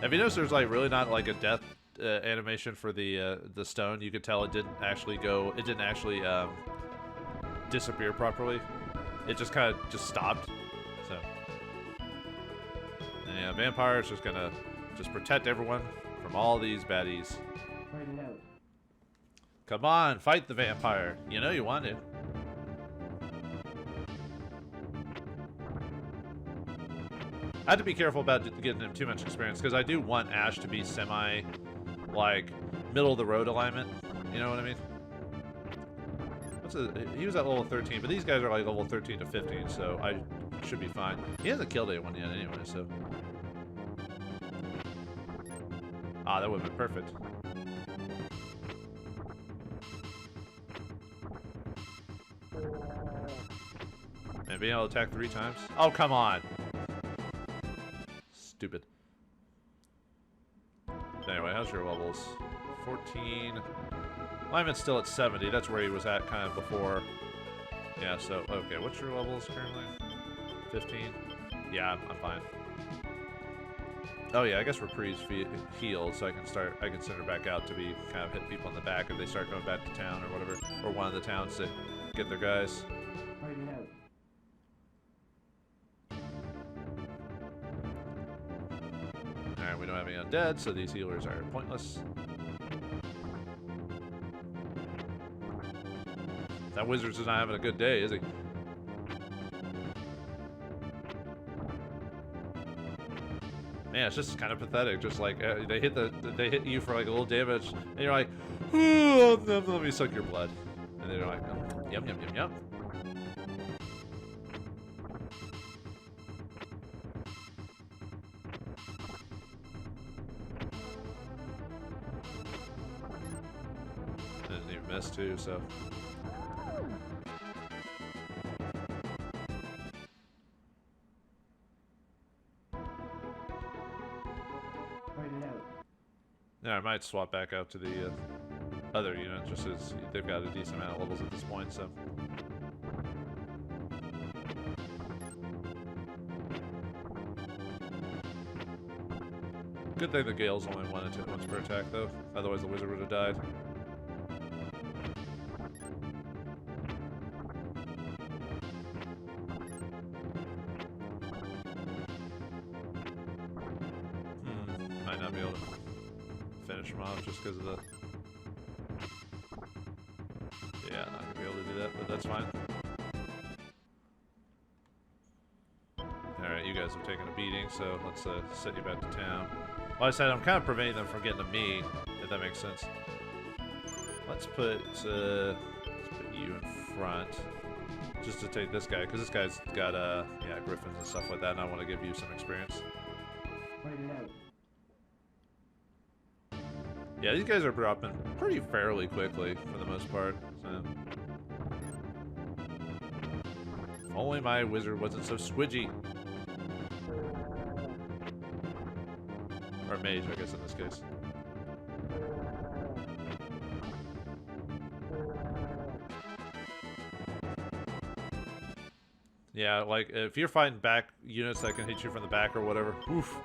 Have you noticed there's like really not like a death animation for the stone? You could tell it didn't actually disappear properly. It just kind of just stopped. So yeah, vampire is just gonna protect everyone from all these baddies. Fight it out. Come on, fight the vampire. You know you want to. I have to be careful about getting him too much experience because I do want Ash to be semi, like, middle of the road alignment. You know what I mean? He was at level 13, but these guys are like level 13 to 15, so I should be fine. He hasn't killed anyone yet anyway, so. Ah, that would have been perfect. And being able to attack 3 times? Oh, come on! Stupid. Anyway, how's your levels? 14. Alignment's still at 70. That's where he was at kind of before. Yeah, so, okay, what's your levels currently? 15? Yeah, I'm fine. Oh yeah, I guess Reprie's healed, so I can send her back out to be kind of hit people in the back if they start going back to town or whatever, or one of the towns to get their guys. Fight it out. Alright, we don't have any undead, so these healers are pointless. That wizard's not having a good day, is he? Man, it's just kind of pathetic. Just like they hit you for like a little damage, and you're like, "Ooh, let me suck your blood," and they're like, "Yum yum yum yum." I didn't even miss too, so. Yeah, I might swap back out to the other unit, just as they've got a decent amount of levels at this point, so. Good thing the Gale's only once per attack, though. Otherwise, the wizard would have died. Might not be able to finish him off just because of the... Yeah, not gonna be able to do that, but that's fine. Alright, you guys have taken a beating, so let's send you back to town. Like I said, I'm kind of preventing them from getting to me, if that makes sense. Let's put you in front, just to take this guy, because this guy's got yeah, griffins and stuff like that, and I want to give you some experience. Yeah, these guys are dropping pretty fairly quickly for the most part. So. If only my wizard wasn't so squidgy. Or mage, I guess, in this case. Yeah, like, if you're fighting back units that can hit you from the back or whatever, oof,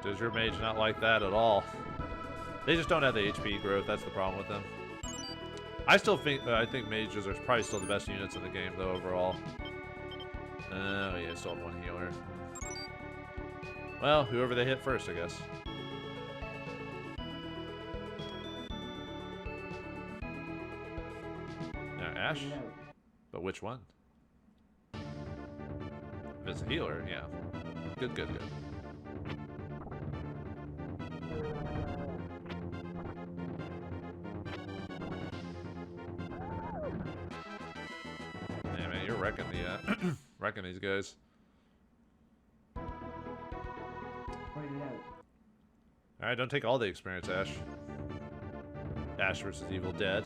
does your mage not like that at all? They just don't have the HP growth, that's the problem with them. I think mages are probably still the best units in the game, though, overall. Oh, yeah, still have one healer. Well, whoever they hit first, I guess. Now, Ash? But which one? If it's a healer, yeah. Good, good, good. Yeah, man, you're wrecking the, wrecking these guys. Alright, don't take all the experience, Ash. Ash versus Evil Dead.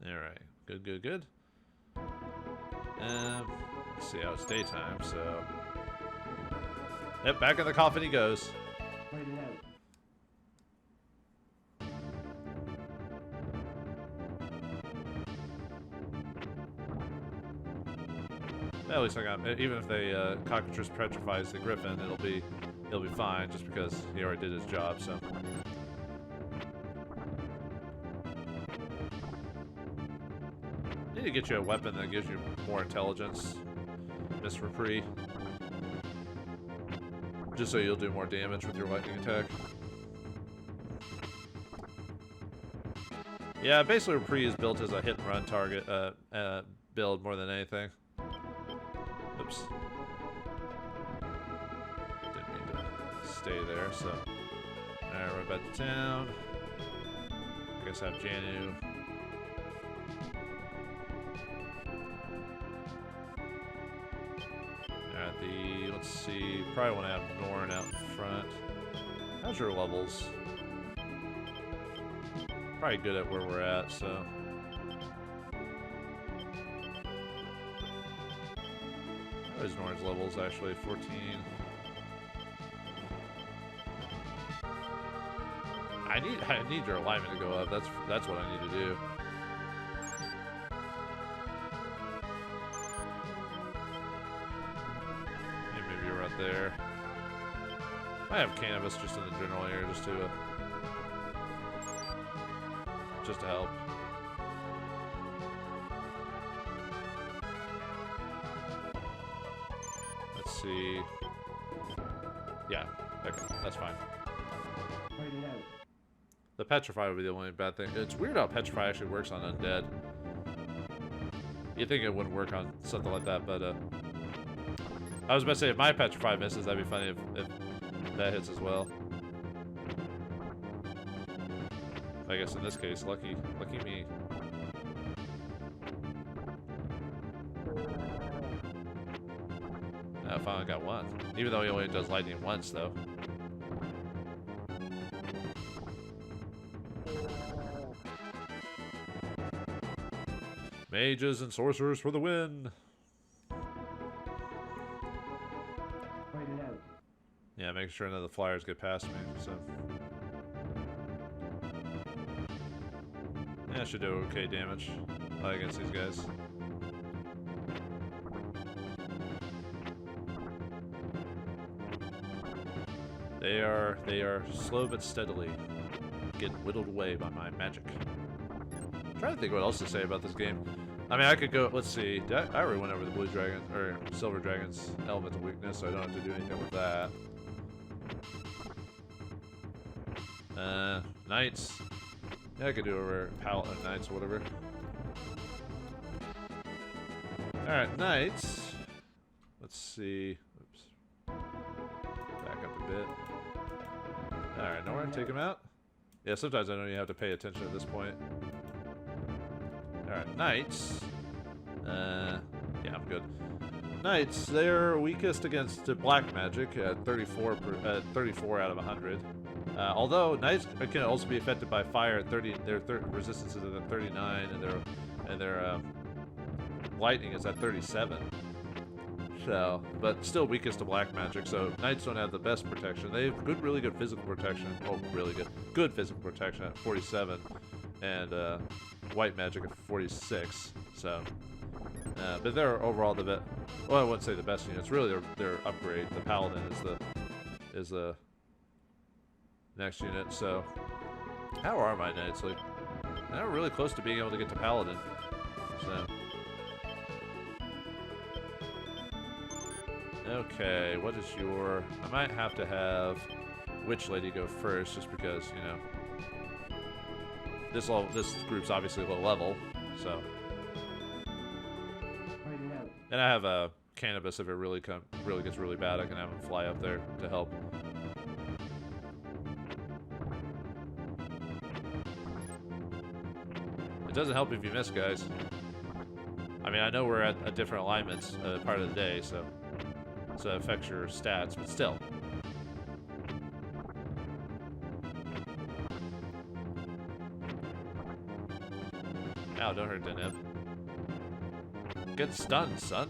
Alright, good, good, good. Let's see how it's daytime, so... Yep, back in the coffin he goes. At least I got, even if they cockatrice petrifies the griffin, he'll be fine just because he already did his job. So need to get you a weapon that gives you more intelligence, Miss Repree, just so you'll do more damage with your lightning attack. Yeah, basically Repree is built as a hit and run target build more than anything. Oops. Didn't mean to stay there, so... Alright, we're back to town. I guess I have Janu. Alright, let's see, probably want to have Norn out in front. How's your levels? Probably good at where we're at, so... What is Norn's levels actually? 14. I need your alignment to go up. That's what I need to do. Maybe you're right there. I have canvas just in the general area just to help. See. Yeah, okay, that's fine. The petrify would be the only bad thing. It's weird how petrify actually works on undead. You'd think it wouldn't work on something like that, but I was about to say if my petrify misses, that'd be funny if that hits as well. I guess in this case, lucky me. I finally got one. Even though he only does lightning once, though. Mages and sorcerers for the win! Yeah, making sure none of the flyers get past me, so... Yeah, I should do okay damage against these guys. They are slow but steadily getting whittled away by my magic. I'm trying to think what else to say about this game. I mean, I could go. Let's see. I already went over the blue dragon or silver dragon's elemental weakness, so I don't have to do anything with that. Knights. Yeah, I could do over palette knights or whatever. All right, knights. Let's see. Oops. Back up a bit. All right, know where to take him out. Yeah, sometimes I don't even have to pay attention at this point. Alright, knights. Yeah, I'm good. Knights, they're weakest against black magic at 34 out of 100. Although knights can also be affected by fire at 30. Their resistance is at 39, and their lightning is at 37. So, but still weakest to black magic. So knights don't have the best protection. They have really good physical protection. Oh, really good physical protection at 47, and white magic at 46. So, but they're overall the best. Well, I wouldn't say the best units. Really, their upgrade. The paladin is the next unit. So, how are my knights? Like, they're really close to being able to get to paladin. So. Okay, what is your... I might have to have Witch Lady go first, just because, you know... This group's obviously low level, so... And I have a Cannabis if it really gets really bad. I can have him fly up there to help. It doesn't help if you miss, guys. I mean, I know we're at different alignments part of the day, so it affects your stats, but still. Ow, don't hurt Deneb. Get stunned, son.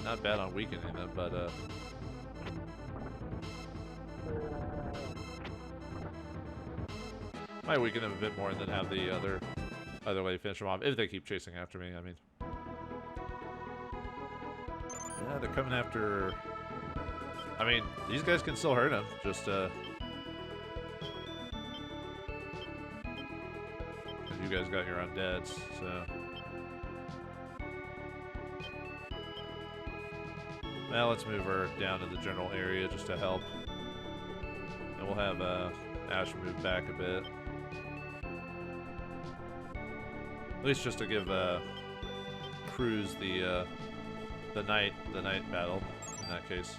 Not bad on weakening them, but might weaken them a bit more and then have the other lady finish them off if they keep chasing after me. I mean, yeah, they're coming after. I mean, these guys can still hurt him. Just you guys got your undeads, so. Now let's move her down to the general area just to help. And we'll have Ash move back a bit. At least just to give Cruz the night battle in that case.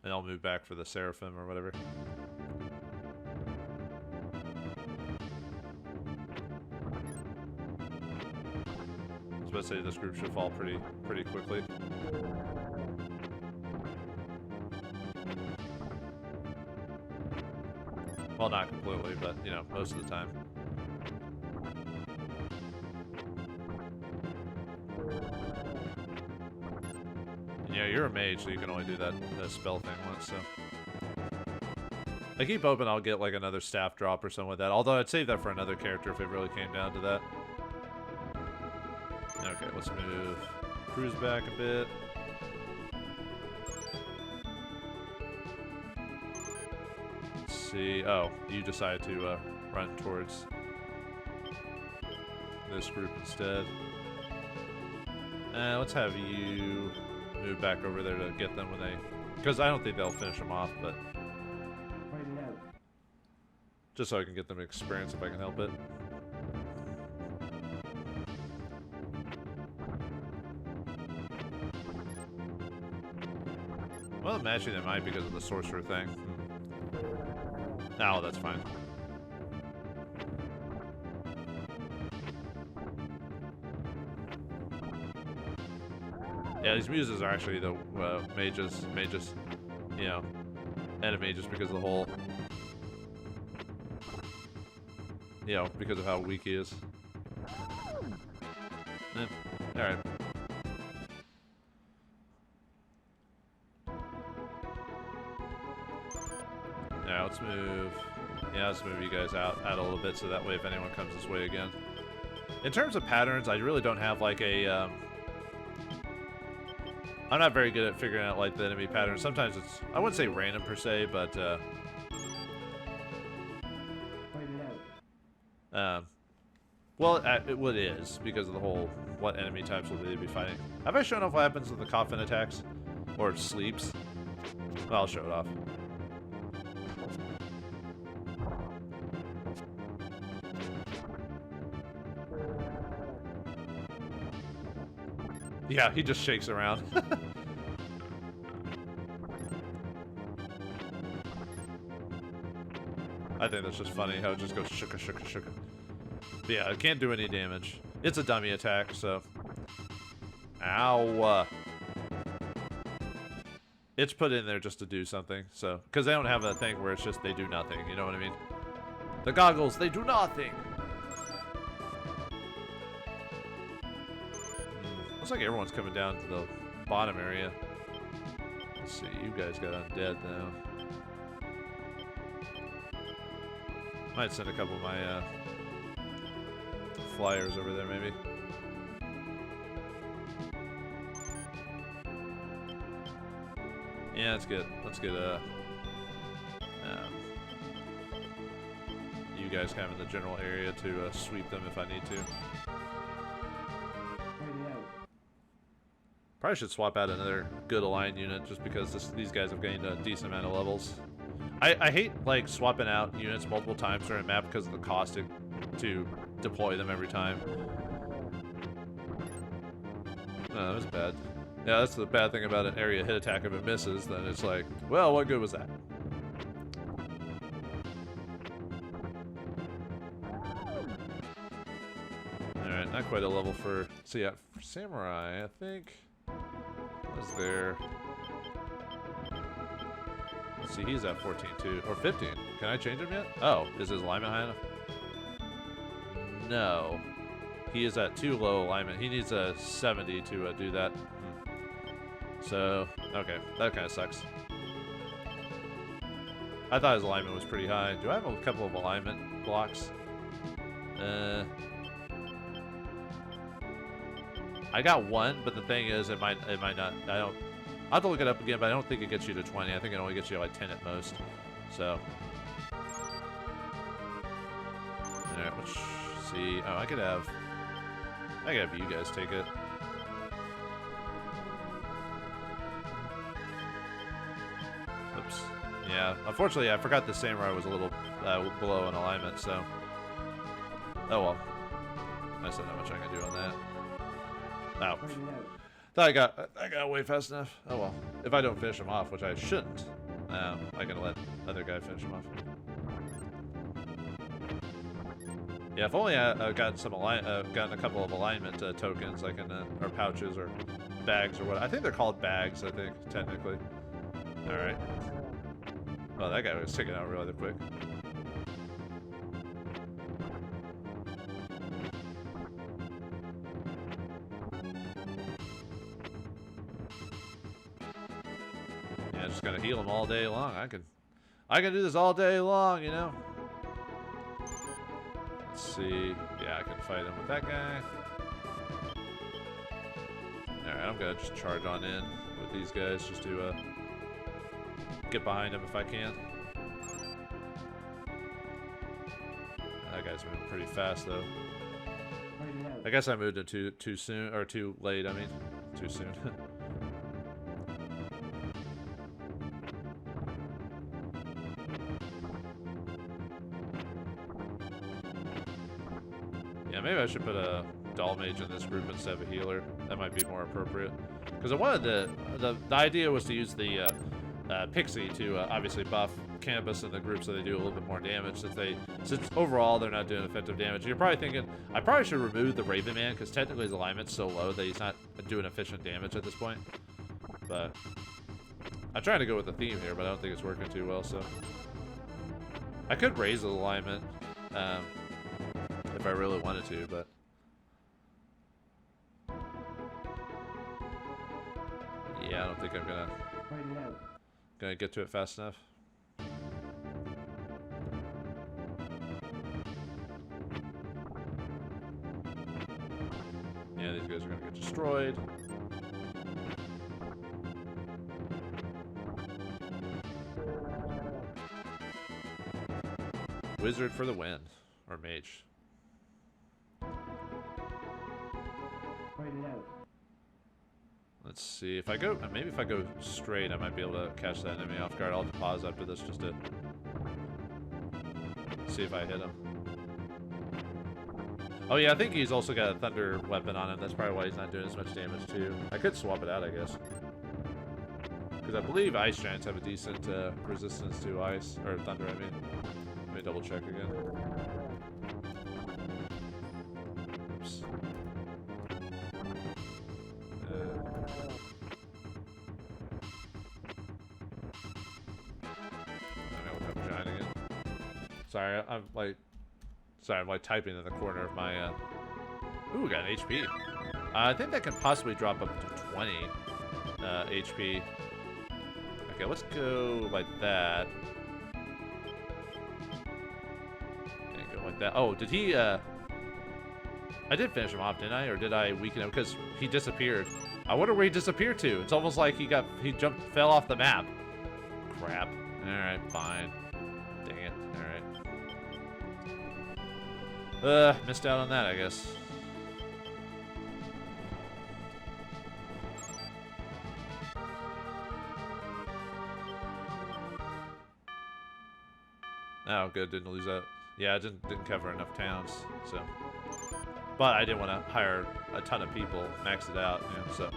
And I'll move back for the Seraphim or whatever. I was about to say this group should fall pretty quickly. Well, not completely, but you know, most of the time. And, yeah, you're a mage, so you can only do that spell thing once. So I keep hoping I'll get like another staff drop or something like that. Although I'd save that for another character if it really came down to that. Okay, let's move Cruz back a bit. Let's see. Oh, you decided to run towards this group instead. Let's have you move back over there to get them when they... Because I don't think they'll finish them off, but... Just so I can get them experience if I can help it. Well, imagine it might because of the sorcerer thing. No, that's fine. Yeah, these muses are actually the mages, you know, enemy just because of the whole, you know, because of how weak he is. Alright. Yeah, let's move you guys out a little bit so that way if anyone comes this way again. In terms of patterns, I really don't have like a... I'm not very good at figuring out like the enemy patterns. Sometimes it's, I wouldn't say random per se, but well, it is because of the whole what enemy types will they be fighting. Have I shown off what happens with the coffin attacks or sleeps? Well, I'll show it off. Yeah, he just shakes around. I think that's just funny how it just goes shooka, shooka, shooka. But yeah, it can't do any damage. It's a dummy attack, so... Ow! It's put in there just to do something, so... Because they don't have a thing where it's just they do nothing, you know what I mean? The goggles, they do nothing! Looks like everyone's coming down to the bottom area. Let's see, you guys got undead now. Might send a couple of my flyers over there, maybe. Yeah, that's good. Let's get you guys kind of in the general area to sweep them if I need to. Probably should swap out another good aligned unit just because these guys have gained a decent amount of levels. I hate like swapping out units multiple times during a map because of the cost to deploy them every time. No, that was bad. Yeah, that's the bad thing about an area hit attack. If it misses, then it's like, well, what good was that? Alright, not quite a level for... So yeah, for Samurai, I think... Was there... Let's see, he's at 14 too. Or 15. Can I change him yet? Oh, is his alignment high enough? No. He is at too low alignment. He needs a 70 to do that. So, okay. That kind of sucks. I thought his alignment was pretty high. Do I have a couple of alignment blocks? I got one, but the thing is, it might not. I'll have to look it up again, but I don't think it gets you to 20. I think it only gets you like 10 at most. So, alright, let's see. Oh, I could have you guys take it. Oops. Yeah, unfortunately, I forgot the Samurai was a little below in alignment, so. Oh well. I said how much I can do on that. Oh. Thought I got away fast enough. Oh well. If I don't finish him off, which I shouldn't, I can let other guy finish him off. Yeah, if only I got some gotten a couple of alignment tokens, like in or pouches or bags or what. I think they're called bags. I think technically. All right. Oh, that guy was taken out really quick. Yeah, just gotta heal him all day long. I can do this all day long, you know. Let's see. Yeah, I can fight him with that guy. Alright, I'm gonna just charge on in with these guys just to get behind him if I can. That guy's moving pretty fast though. I guess I moved it too soon, or too late, I mean. Too soon. Yeah, maybe I should put a doll mage in this group instead of a healer. That might be more appropriate. Because I wanted the idea was to use the Pixie to obviously buff Campus in the group so they do a little bit more damage. Since overall they're not doing effective damage. You're probably thinking I probably should remove the Raven Man because technically his alignment's so low that he's not doing efficient damage at this point. But I'm trying to go with the theme here, but I don't think it's working too well. So I could raise the alignment. If I really wanted to, but yeah, I don't think I'm gonna get to it fast enough. guys are gonna get destroyed. Wizard for the win. Or mage. Fight it out. Let's see, if I go, maybe if I go straight, I might be able to catch that enemy off guard. I'll have to pause after this just to see if I hit him. Oh yeah, I think he's also got a thunder weapon on him. That's probably why he's not doing as much damage too. I could swap it out, I guess. Because I believe ice giants have a decent resistance to ice, or thunder, I mean. Let me double check again. Oops. Sorry, I'm like typing in the corner of my, Ooh, we got an HP. I think that can possibly drop up to 20, HP. Okay, let's go like that. Okay, go like that. Oh, did he, I did finish him off, didn't I? Or did I weaken him? Because he disappeared. I wonder where he disappeared to. It's almost like he fell off the map. Crap. Alright, fine. Dang it. Alright. Missed out on that, I guess. Oh, good, didn't lose that. Yeah, I didn't cover enough towns, so. But I didn't want to hire a ton of people, max it out, you know, so.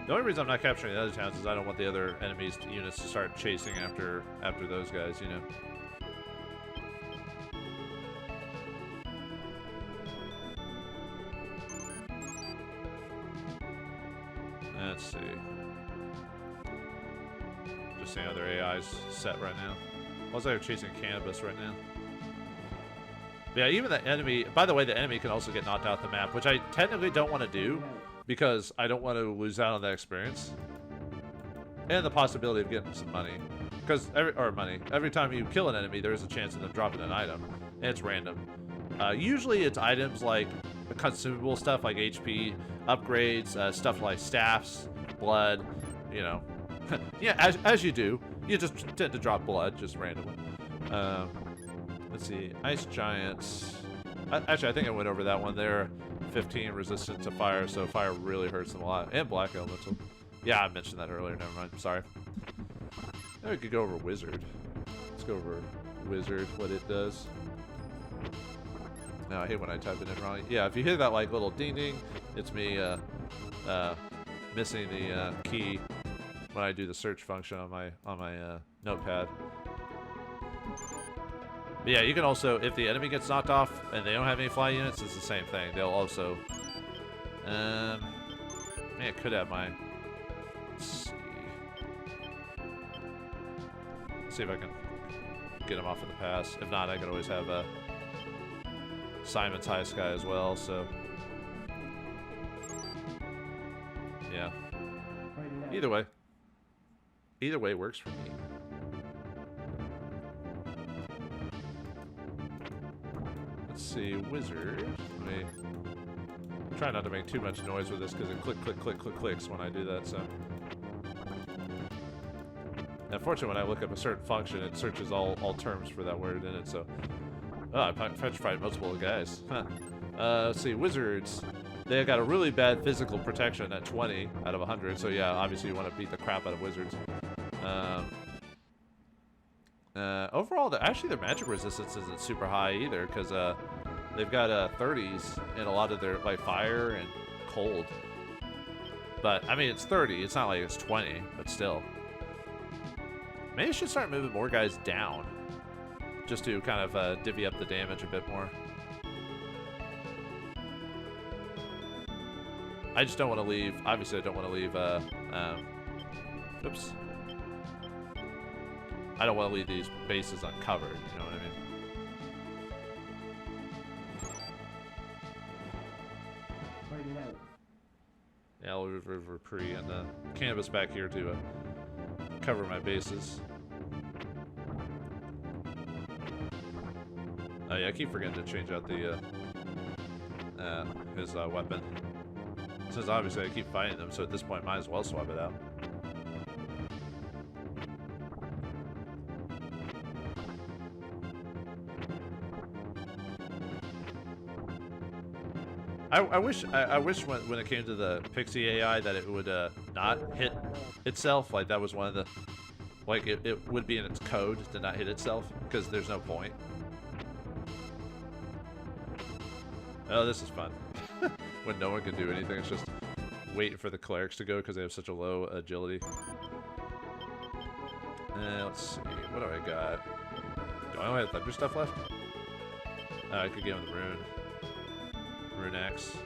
The only reason I'm not capturing the other towns is I don't want the other enemies' units to start chasing after those guys, you know. Let's see. Just seeing how their AI's set right now. Also, they're chasing cannabis right now. But yeah, even the enemy. By the way, the enemy can also get knocked out the map, which I technically don't want to do because I don't want to lose out on that experience and the possibility of getting some money. Because every time you kill an enemy, there is a chance of them dropping an item, and it's random. Usually, it's items like consumable stuff like HP upgrades, stuff like staffs, blood. You know, yeah, as you do. You just tend to drop blood, just randomly. Let's see. Ice Giants. Actually, I think I went over that one. They're 15 resistant to fire, so fire really hurts them a lot. And Black Elemental. Yeah, I mentioned that earlier. Never mind. Sorry. Now we could go over Wizard. Let's go over Wizard, what it does. No, I hate when I type it in wrong. Yeah, if you hear that like little ding ding, it's me missing the key when I do the search function on my notepad. But yeah, you can also, if the enemy gets knocked off and they don't have any fly units, it's the same thing. They'll also, man, it could have my. Let's see if I can get him off in the pass. If not, I can always have Simon's High Sky as well. So yeah, either way works for me. Let's see, Wizard. Let me try not to make too much noise with this because it clicks when I do that. So, unfortunately, when I look up a certain function, it searches all terms for that word in it. So, I petrified multiple guys. Huh. Let's see, Wizards. They got a really bad physical protection at 20 out of 100. So yeah, obviously you want to beat the crap out of Wizards. Overall, actually their magic resistance isn't super high either because they've got 30s in a lot of their like fire and cold. But I mean, it's 30. It's not like it's 20, but still. Maybe I should start moving more guys down just to kind of divvy up the damage a bit more. I just don't want to leave. Obviously, I don't want to leave. Oops. I don't want to leave these bases uncovered. You know what I mean? Yeah, I'll river pre and canvas back here to cover my bases. Oh yeah, I keep forgetting to change out the his weapon. Since obviously I keep fighting them, so at this point might as well swap it out. I wish when it came to the Pixie AI that it would not hit itself. Like that was one of the, like it would be in its code to not hit itself, because there's no point. Oh, this is fun. When no one can do anything, it's just waiting for the clerics to go because they have such a low agility. Let's see, what do I got? Do I only have thunder stuff left? I could get him the rune axe.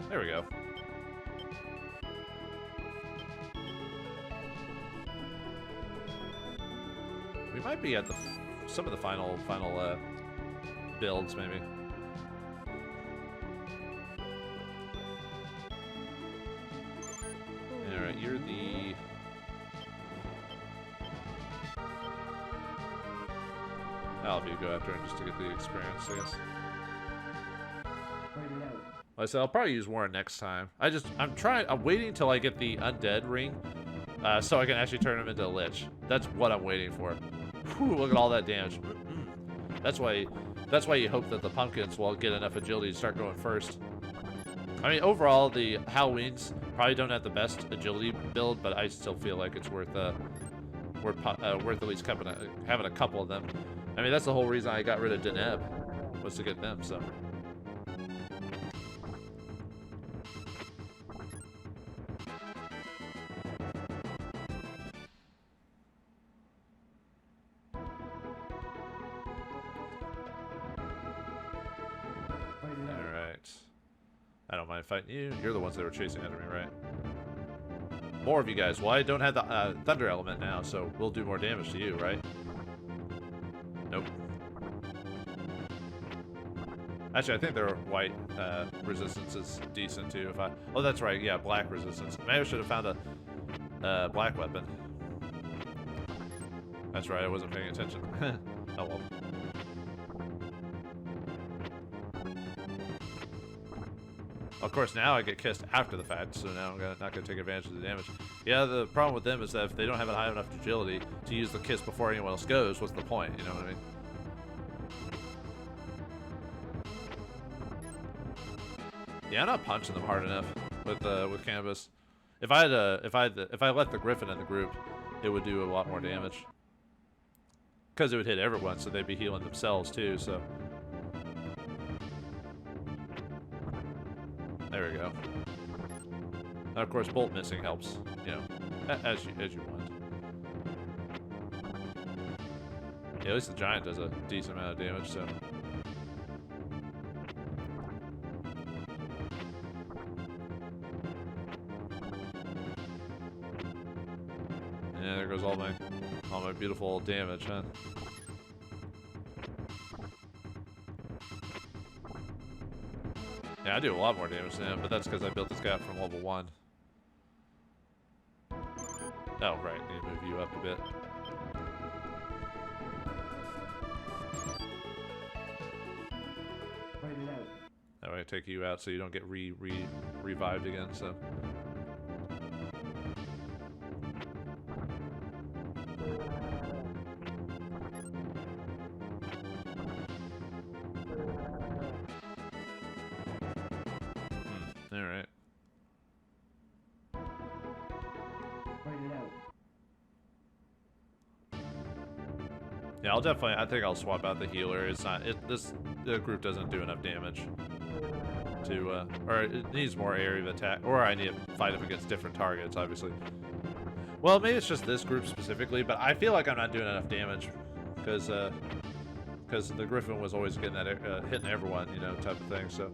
There we go. We might be at the some of the final builds, maybe. All right, you're the. I'll have you go after him just to get the experience, I guess. Like I said, I'll probably use Warren next time. I'm waiting till I get the undead ring, so I can actually turn him into a lich. That's what I'm waiting for. Whew, look at all that damage. That's why you hope that the pumpkins will get enough agility to start going first. I mean, overall, the Halloweens probably don't have the best agility build, but I still feel like it's worth at least having a couple of them. I mean, that's the whole reason I got rid of Deneb, was to get them, so. Alright. I don't mind fighting you. You're the ones that were chasing after me, right? More of you guys. Well, I don't have the thunder element now, so we'll do more damage to you, right? Nope. Actually, I think their white resistance is decent too. Oh, that's right. Yeah, black resistance. Maybe I should have found a black weapon. That's right. I wasn't paying attention. Oh well. Of course, now I get kissed after the fact, so now I'm not gonna take advantage of the damage. Yeah, the problem with them is that if they don't have a high enough agility to use the kiss before anyone else goes, what's the point? You know what I mean? Yeah, I'm not punching them hard enough with Canvas. If I let the Griffin in the group, it would do a lot more damage. Because it would hit everyone, so they'd be healing themselves too. So there we go. And of course, bolt missing helps. You know, as you want. Yeah, at least the giant does a decent amount of damage. So. Yeah, there goes all my beautiful damage, huh? Yeah, I do a lot more damage than him, but that's because I built this guy up from level 1. Oh, right, need to move you up a bit. That way I take you out so you don't get revived again, so. Alright. Yeah, I think I'll swap out the healer. The group doesn't do enough damage to, or it needs more area of attack, or I need to fight them against different targets, obviously. Well, maybe it's just this group specifically, but I feel like I'm not doing enough damage, because the Griffin was always getting that, hitting everyone, you know, type of thing, so.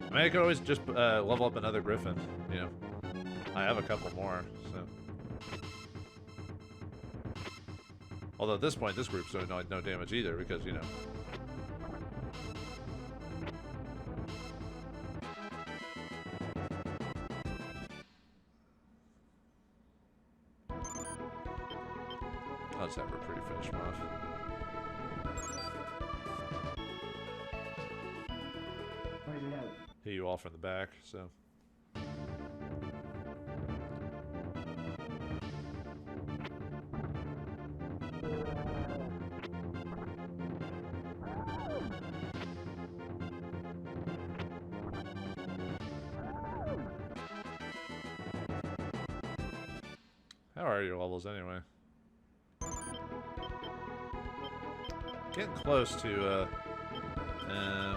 I mean, I could always just level up another Griffin, you know. I have a couple more, so. Although at this point, this group's doing no damage either, because, you know. I'll just have her pre-finish him off. Fight it out. Hit you all from the back, so. How are your levels anyway? Getting close to,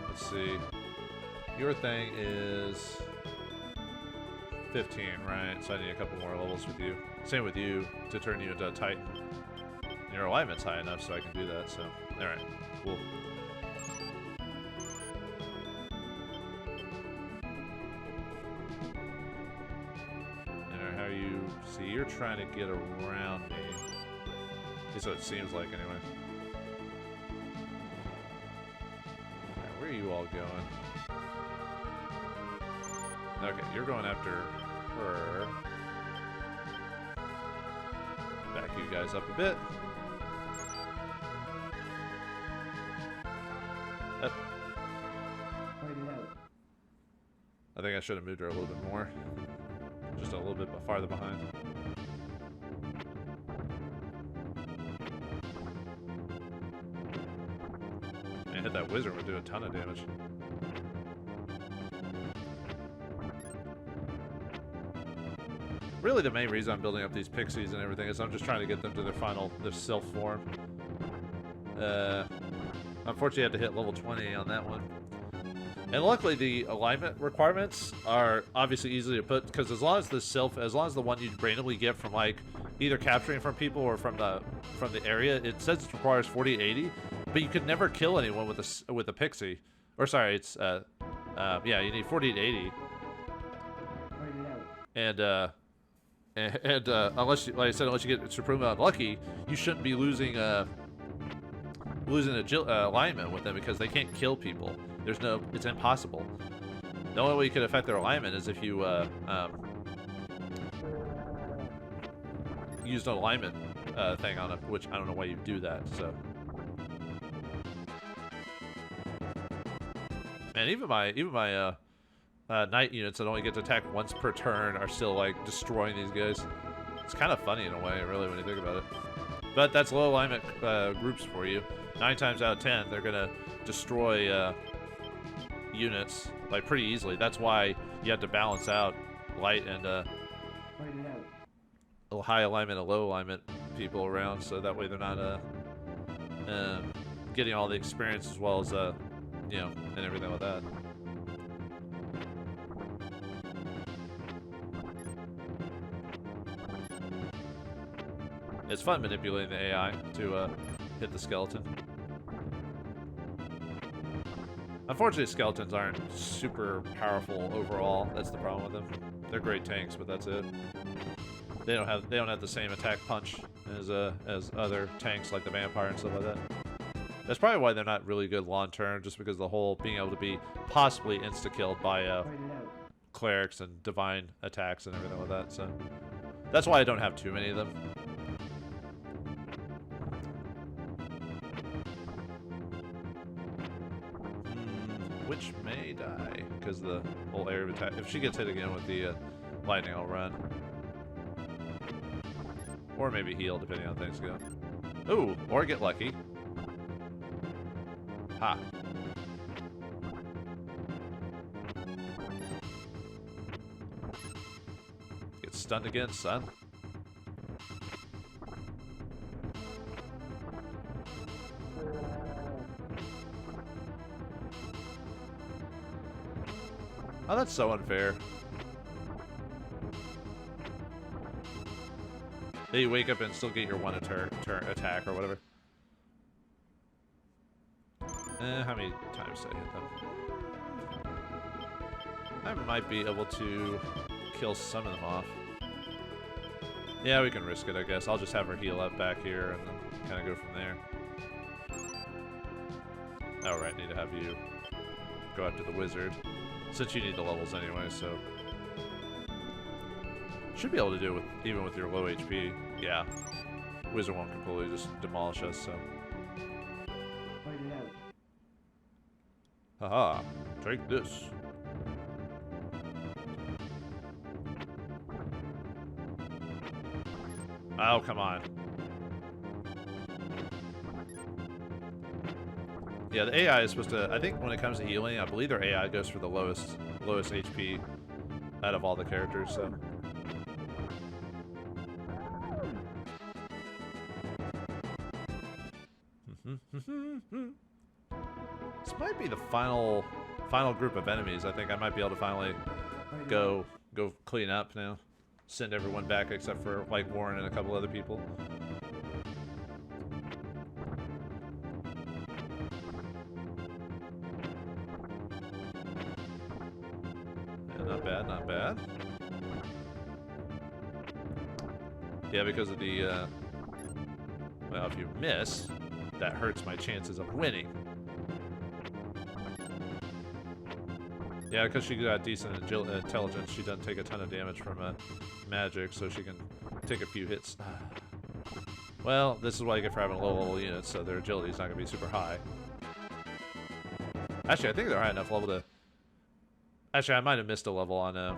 let's see. Your thing is 15, right? So I need a couple more levels with you. Same with you to turn you into a Titan. Your alignment's high enough so I can do that, so. Alright, cool. How you... See, you're trying to get around me. At least what it seems like, anyway. Alright, where are you all going? Okay, you're going after her. Back you guys up a bit. Up. Fight it out. I think I should have moved her a little bit more. Just a little bit farther behind. Man, hit that wizard would do a ton of damage. Really, the main reason I'm building up these pixies and everything is I'm just trying to get them to their self form. Unfortunately, I had to hit level 20 on that one. And luckily, the alignment requirements are obviously easy to put, because as long as the one you randomly get from like either capturing from people or from the area, it says it requires 4080, but you could never kill anyone with a pixie. Or sorry, it's yeah, you need 4080. And unless you, like I said, unless you get supremely unlucky, you shouldn't be losing alignment with them because they can't kill people. It's impossible. The only way you could affect their alignment is if you used an alignment thing on it, which I don't know why you do that. So, and even my night units that only get to attack once per turn are still like destroying these guys. It's kind of funny in a way, really, when you think about it. But that's low alignment groups for you. 9 times out of 10, they're gonna destroy units like pretty easily. That's why you have to balance out light and high alignment and low alignment people around, so that way they're not getting all the experience as well as you know, and everything like that. It's fun manipulating the AI to hit the skeleton. Unfortunately, skeletons aren't super powerful overall. That's the problem with them. They're great tanks, but that's it. They don't have the same attack punch as other tanks like the vampire and stuff like that. That's probably why they're not really good long term, just because the whole being able to be possibly insta killed by clerics and divine attacks and everything like that. So that's why I don't have too many of them. Which may die because the whole area of attack. If she gets hit again with the lightning, I'll run. Or maybe heal, depending on how things go. Ooh, or get lucky. Ha. Get stunned again, son. Oh, that's so unfair. Then you wake up and still get your one attack or whatever. How many times did I hit them? I might be able to kill some of them off. Yeah, we can risk it, I guess. I'll just have her heal up back here and then kind of go from there. Alright, need to have you go after the wizard. Since you need the levels anyway, so... Should be able to do it even with your low HP. Yeah. wizard won't completely just demolish us, so. Fight it out. Haha, take this. Oh, come on. Yeah, the AI is supposed to, I think when it comes to healing, I believe their AI goes for the lowest HP out of all the characters, so. This might be the final group of enemies. I think I might be able to finally go clean up now. Send everyone back except for like Warren and a couple other people. Yeah, not bad, not bad. Yeah, because of the well, if you miss, that hurts my chances of winning. Yeah, because she got decent intelligence, she doesn't take a ton of damage from magic, so she can take a few hits. Well, this is what I get for having low-level units, so their agility is not going to be super high. Actually, I think they're high enough level to... Actually, I might have missed a level on... Yeah,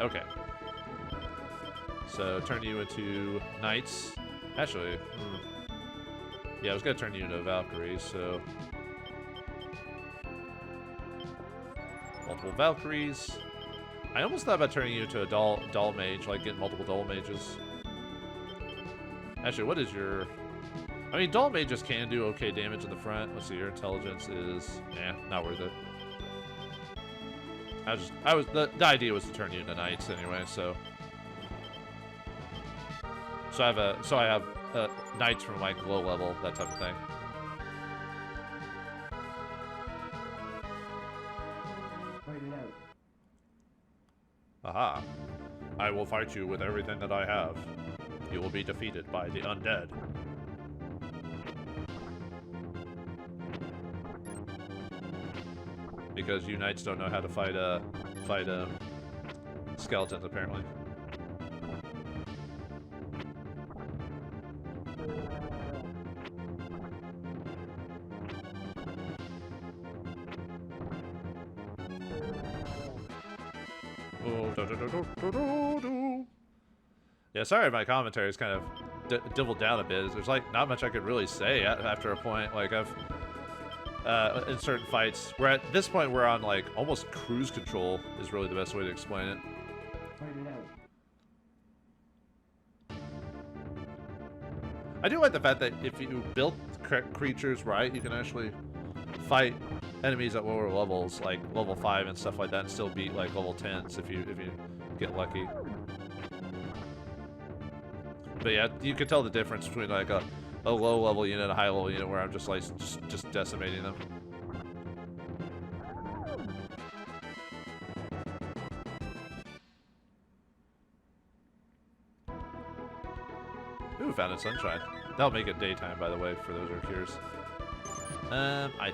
okay. So, turn you into knights. Actually, yeah, I was going to turn you into Valkyries, so... Multiple Valkyries. I almost thought about turning you into a doll mage, like getting multiple doll mages. Actually, what is your... I mean, doll mages can do okay damage in the front. Let's see, your intelligence is... not worth it. The idea was to turn you into knights anyway, so... So I have knights from like low level, that type of thing. Aha. I will fight you with everything that I have. You will be defeated by the undead. Because you knights don't know how to fight skeletons, apparently. Yeah, sorry, my commentary is kind of divelled down a bit. There's like not much I could really say after a point. Like I've in certain fights, we're at this point we're on like almost cruise control is really the best way to explain it. I do like the fact that if you build creatures right, you can actually fight enemies at lower levels, like level 5 and stuff like that, and still beat like level 10s if you get lucky. But yeah, you can tell the difference between like a low level unit and a high level unit where I'm just like just decimating them. Ooh, found a sunshine. That'll make it daytime, by the way, for those who are curious. I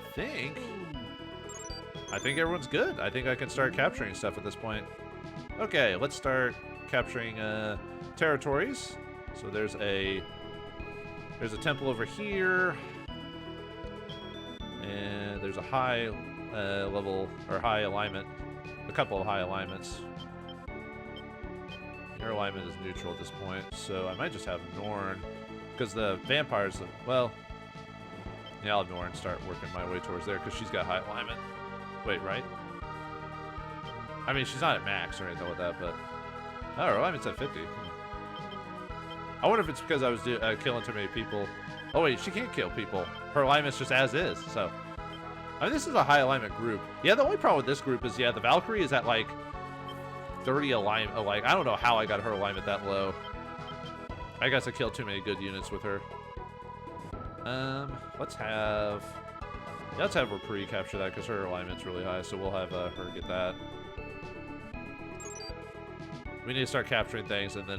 think everyone's good. I think I can start capturing stuff at this point. Okay, let's start capturing territories. So there's a temple over here, and there's a high level or high alignment, a couple of high alignments. Your alignment is neutral at this point, so I might just have Norn, because the vampires, well, yeah, I'll have Norn start working my way towards there, because she's got high alignment. Wait, right? I mean, she's not at max or anything like that, but... Oh, her alignment's at 50. I wonder if it's because I was killing too many people. Oh, wait, she can't kill people. Her alignment's just as is, so... I mean, this is a high alignment group. Yeah, the only problem with this group is, yeah, the Valkyrie is at, like, 30 alignment. Like, I don't know how I got her alignment that low. I guess I killed too many good units with her. Let's have her pre-capture that because her alignment's really high, so we'll have her get that. We need to start capturing things and then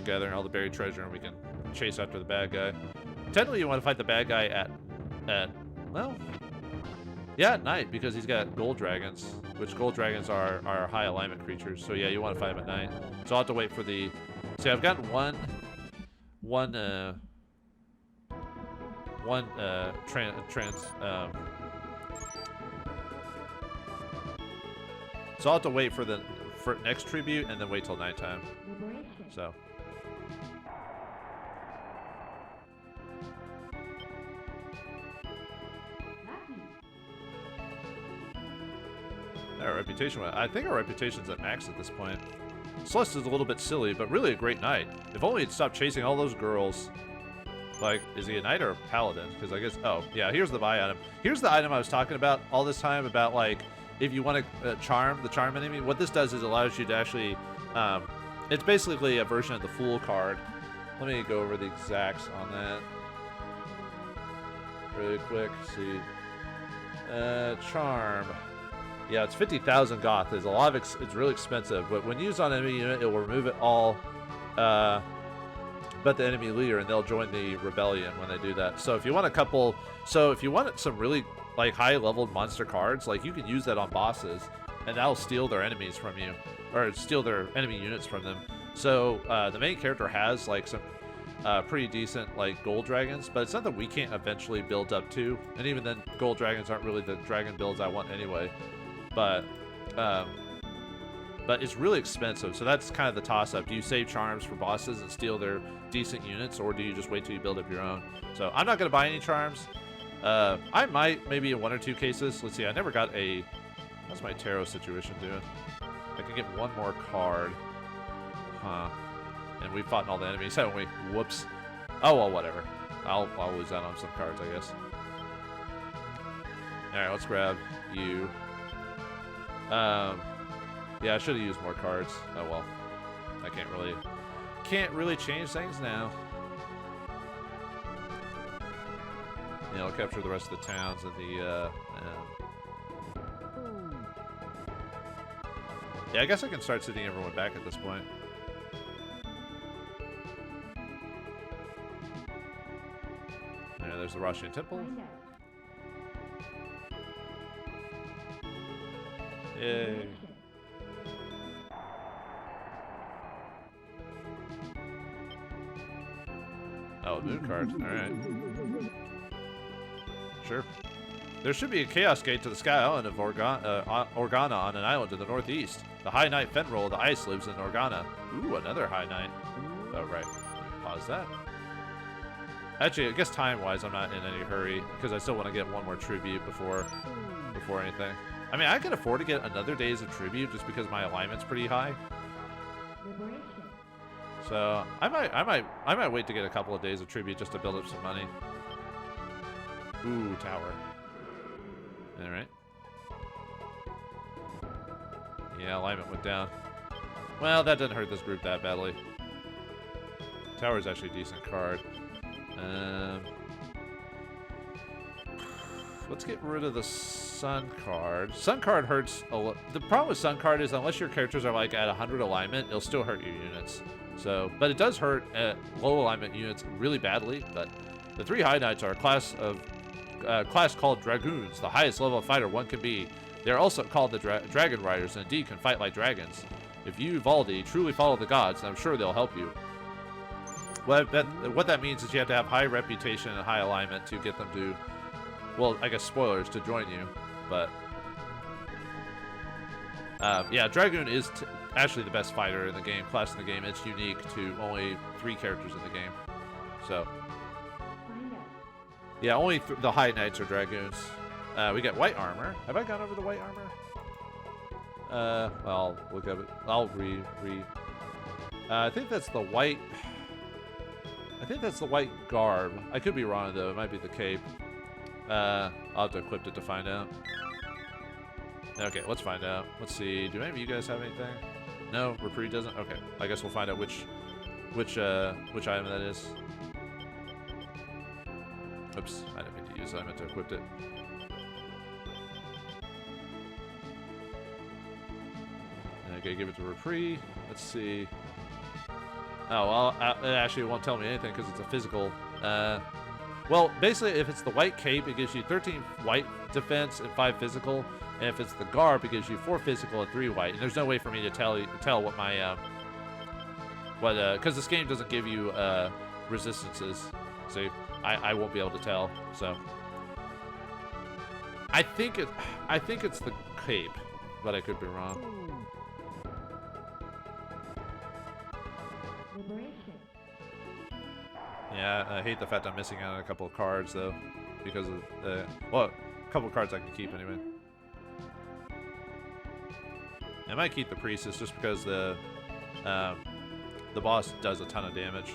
gathering all the buried treasure, and we can chase after the bad guy. Technically, you want to fight the bad guy at well, Yeah, at night, because he's got gold dragons, which gold dragons are high alignment creatures. So yeah, you want to fight him at night. So I'll have to wait for the... See, I've gotten one so I'll have to wait for the next tribute and then wait till nighttime. So. Our reputation, I think our reputation's at max at this point. Slust is a little bit silly, but really a great knight. If only he'd stop chasing all those girls. Like, is he a knight or a paladin? Because I guess, oh, yeah, here's the buy item. Here's the item I was talking about all this time about, like, if you want to charm the charm enemy. What this does is allows you to actually, it's basically a version of the Fool card. Let me go over the exacts on that. Really quick, see. Charm. Yeah, it's 50,000 goth. There's a lot of it's really expensive, but when used on an enemy unit, it will remove it all but the enemy leader, and they'll join the rebellion when they do that. So if you want a couple, so if you want some really like high-leveled monster cards, like you can use that on bosses, and that'll steal their enemies from you, or steal their enemy units from them. So the main character has like some pretty decent like gold dragons, but it's something we can't eventually build up to, and even then, gold dragons aren't really the dragon builds I want anyway. But it's really expensive, so that's kind of the toss-up. Do you save charms for bosses and steal their decent units, or do you just wait till you build up your own? So I'm not going to buy any charms. I might, maybe in one or two cases. Let's see, I never got a... How's my tarot situation doing? I can get one more card. Huh. And we've fought all the enemies, haven't we? Whoops. Oh, well, whatever. I'll lose out on some cards, I guess. Alright, let's grab you. Yeah, I should have used more cards. Oh well. I can't really change things now. Yeah, I'll capture the rest of the towns and the yeah, I guess I can start sending everyone back at this point. Yeah, there's the Roshian Temple. Yay. Oh, a moon card. Alright. Sure. There should be a Chaos Gate to the Sky Island of Organa on an island to the northeast. The High Knight Fenril of the Ice lives in Organa. Ooh, another High Knight. Oh, right. Pause that. Actually, I guess time-wise, I'm not in any hurry, because I still want to get one more tribute before anything. I mean, I can afford to get another days of tribute just because my alignment's pretty high. So I might wait to get a couple of days of tribute just to build up some money. Ooh, tower. All right. Yeah, alignment went down. Well, that didn't hurt this group that badly. Tower's actually a decent card. Let's get rid of the Sun card. Sun card hurts a lot. The problem with Sun card is unless your characters are like at 100 alignment, it'll still hurt your units. So, but it does hurt low alignment units really badly. But the three High Knights are a class called Dragoons, the highest level of fighter one can be. They're also called the Dragon Riders, and indeed can fight like dragons. If you, Valdi, truly follow the gods, I'm sure they'll help you. Well, what that means is you have to have high reputation and high alignment to get them to, well, I guess spoilers, to join you. But yeah, Dragoon is actually the best fighter in the game, class in the game. It's unique to only 3 characters in the game. So yeah, only the High Knights are Dragoons. We got white armor. Have I gone over the white armor? Well, look at it. I'll I think that's the white. I think that's the white garb. I could be wrong though. It might be the cape. I'll have to equip it to find out. Okay, let's find out. Let's see. Do any of you guys have anything? No, Reprieve doesn't. Okay, I guess we'll find out which item that is. Oops, I didn't mean to use it. I meant to equip it. Okay, give it to Reprieve. Let's see. Oh, well, it actually won't tell me anything because it's a physical. Well, basically, if it's the white cape, it gives you 13 white defense and 5 physical. And if it's the garb, it gives you 4 physical and 3 white. And there's no way for me to tell what my because this game doesn't give you resistances, so I won't be able to tell. So I think it's the cape, but I could be wrong. Yeah, I hate the fact I'm missing out on a couple of cards though, because of well, a couple of cards I can keep anyway. I might keep the priestess just because the boss does a ton of damage.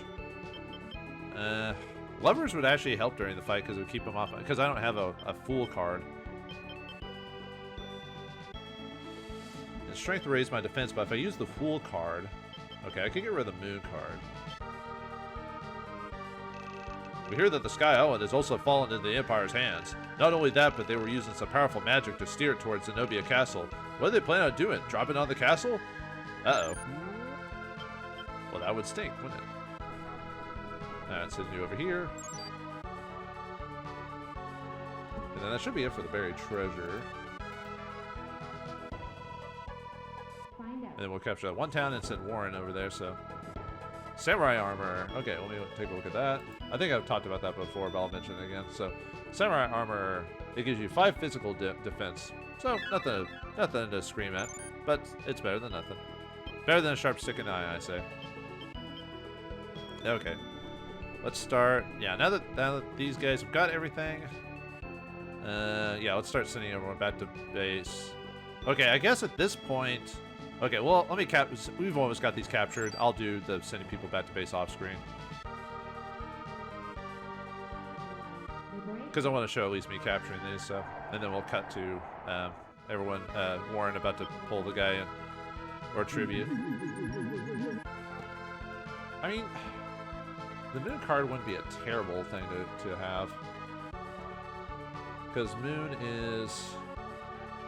Levers would actually help during the fight because it would keep him off. Because I don't have a fool card. And strength will raise my defense, but if I use the fool card, okay, I could get rid of the moon card. We hear that the Sky Island has also fallen into the Empire's hands. Not only that, but they were using some powerful magic to steer it towards Zenobia Castle. What do they plan on doing? Dropping on the castle? Uh-oh. Well, that would stink, wouldn't it? Alright, send you over here. And then that should be it for the buried treasure. And then we'll capture that one town and send Warren over there, so... Samurai armor. Okay, let me take a look at that. I think I've talked about that before, but I'll mention it again. So, samurai armor, it gives you 5 physical defense. So, nothing to scream at, but it's better than nothing. Better than a sharp stick in the eye, I say. Okay. Let's start. Yeah, now that these guys have got everything. Yeah, let's start sending everyone back to base. Okay, I guess at this point... Okay, well, let me we've almost got these captured. I'll do the sending people back to base off screen. Because I want to show at least me capturing these, so... And then we'll cut to everyone, Warren about to pull the guy in. Or tribute. I mean, the Moon card wouldn't be a terrible thing to have. Because Moon is...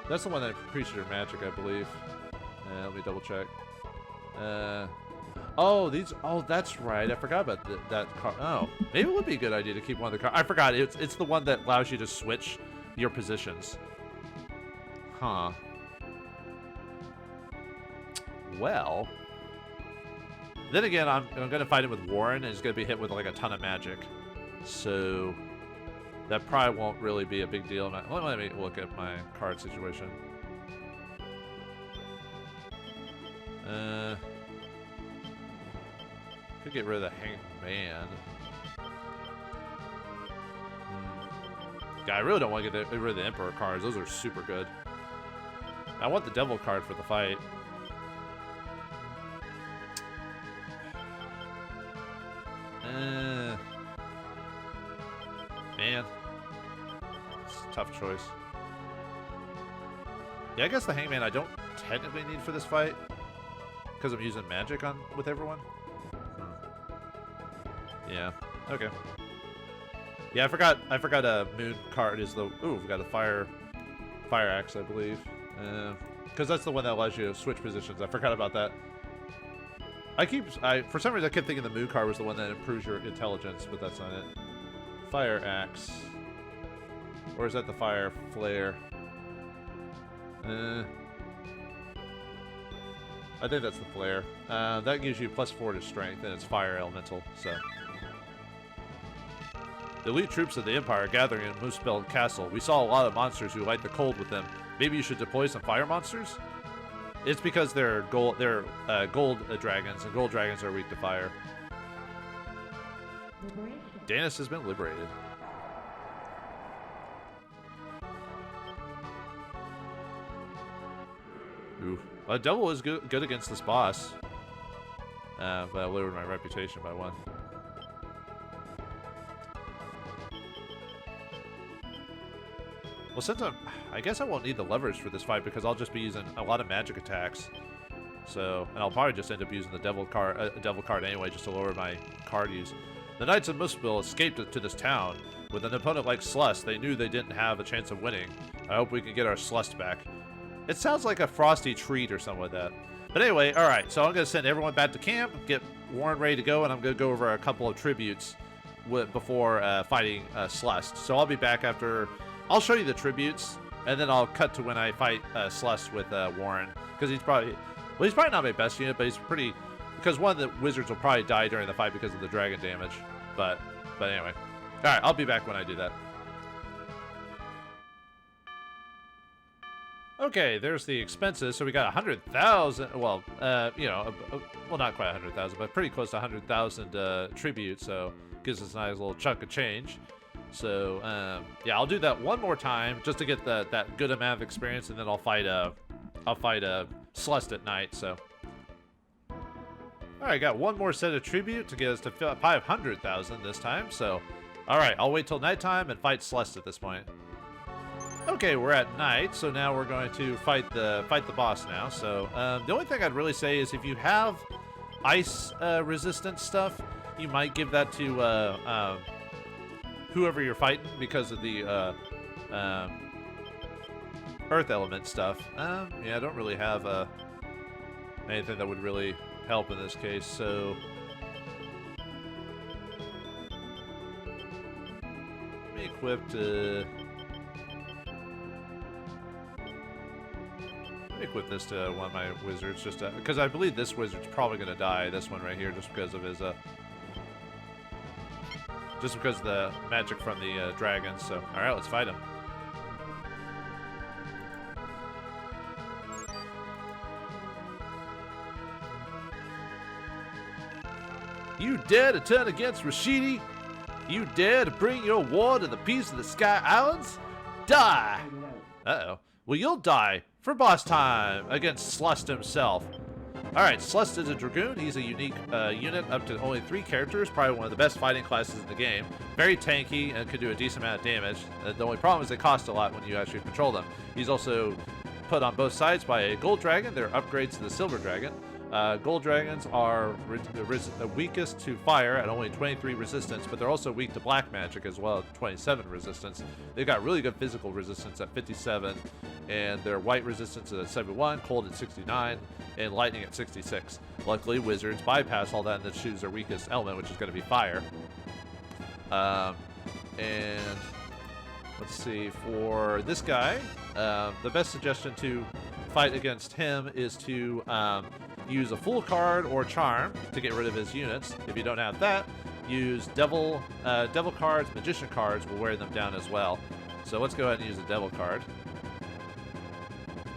That's the one that preaches your magic, I believe. Let me double check. Oh, that's right. I forgot about that card. Oh, maybe it would be a good idea to keep one of the cards. I forgot. It's the one that allows you to switch your positions. Huh. Well. Then again, I'm going to fight him with Warren, and he's going to be hit with like a ton of magic. So that probably won't really be a big deal. Let me look at my card situation. Could get rid of the Hangman. Yeah, I really don't want to get rid of the Emperor cards. Those are super good. I want the Devil card for the fight. Man. It's a tough choice. Yeah, I guess the Hangman I don't technically need for this fight. Because I'm using magic with everyone? Yeah. Okay. Yeah, I forgot a Moon card is the... Ooh, we've got a Fire Axe, I believe. Because that's the one that allows you to switch positions. I forgot about that. For some reason, I kept thinking the Moon card was the one that improves your intelligence, but that's not it. Fire Axe. Or is that the Fire Flare? I think that's the flare. That gives you +4 to strength, and it's fire elemental, so. The elite troops of the Empire are gathering in Muspelm Castle. We saw a lot of monsters who like the cold with them. Maybe you should deploy some fire monsters? It's because they're gold dragons, and gold dragons are weak to fire. Danis has been liberated. Ooh. Well, Devil is good against this boss. But I lowered my reputation by 1. Well, since I guess I won't need the levers for this fight because I'll just be using a lot of magic attacks. So, and I'll probably just end up using the Devil card anyway, just to lower my card use. The Knights of Muspelm escaped to this town. With an opponent like Slust, they knew they didn't have a chance of winning. I hope we can get our Slust back. It sounds like a frosty treat or something like that. But anyway, alright, so I'm going to send everyone back to camp, get Warren ready to go, and I'm going to go over a couple of tributes before fighting Slust. So I'll be back after. I'll show you the tributes, and then I'll cut to when I fight Slust with Warren, because he's probably not my best unit, but he's pretty. Because one of the wizards will probably die during the fight because of the dragon damage. But anyway, all right, I'll be back when I do that. Okay, there's the expenses. So we got 100,000. Well, well, not quite 100,000, but pretty close to 100,000 tribute. So gives us a nice little chunk of change. So yeah, I'll do that one more time just to get that good amount of experience, and then I'll fight Slust at night. So all right, got one more set of tribute to get us to 500,000 this time. So all right, I'll wait till nighttime and fight Slust at this point. Okay, we're at night, so now we're going to fight the boss now. So the only thing I'd really say is if you have ice resistance stuff, you might give that to whoever you're fighting because of the earth element stuff. Yeah, I don't really have anything that would really help in this case. So let me equip this to one of my wizards, just because I believe this wizard's probably going to die, this one right here, just because of his just because of the magic from the dragons. So all right, let's fight him. You dare to turn against Rashidi? You dare to bring your war to the peace of the Sky Islands? Die! Uh-oh. Well, you'll die for boss time against Slust himself. Alright, Slust is a Dragoon. He's a unique unit up to only 3 characters. Probably one of the best fighting classes in the game. Very tanky and could do a decent amount of damage. The only problem is they cost a lot when you actually control them. He's also put on both sides by a Gold Dragon. They're upgrades to the Silver Dragon. Gold Dragons are the weakest to fire at only 23 resistance, but they're also weak to black magic as well at 27 resistance. They've got really good physical resistance at 57, and their white resistance is at 71, cold at 69, and lightning at 66. Luckily, wizards bypass all that and then choose their weakest element, which is going to be fire. And let's see, for this guy, the best suggestion to fight against him is to use a Fool card or Charm to get rid of his units. If you don't have that, use Devil cards, Magician cards will wear them down as well. So let's go ahead and use a Devil card.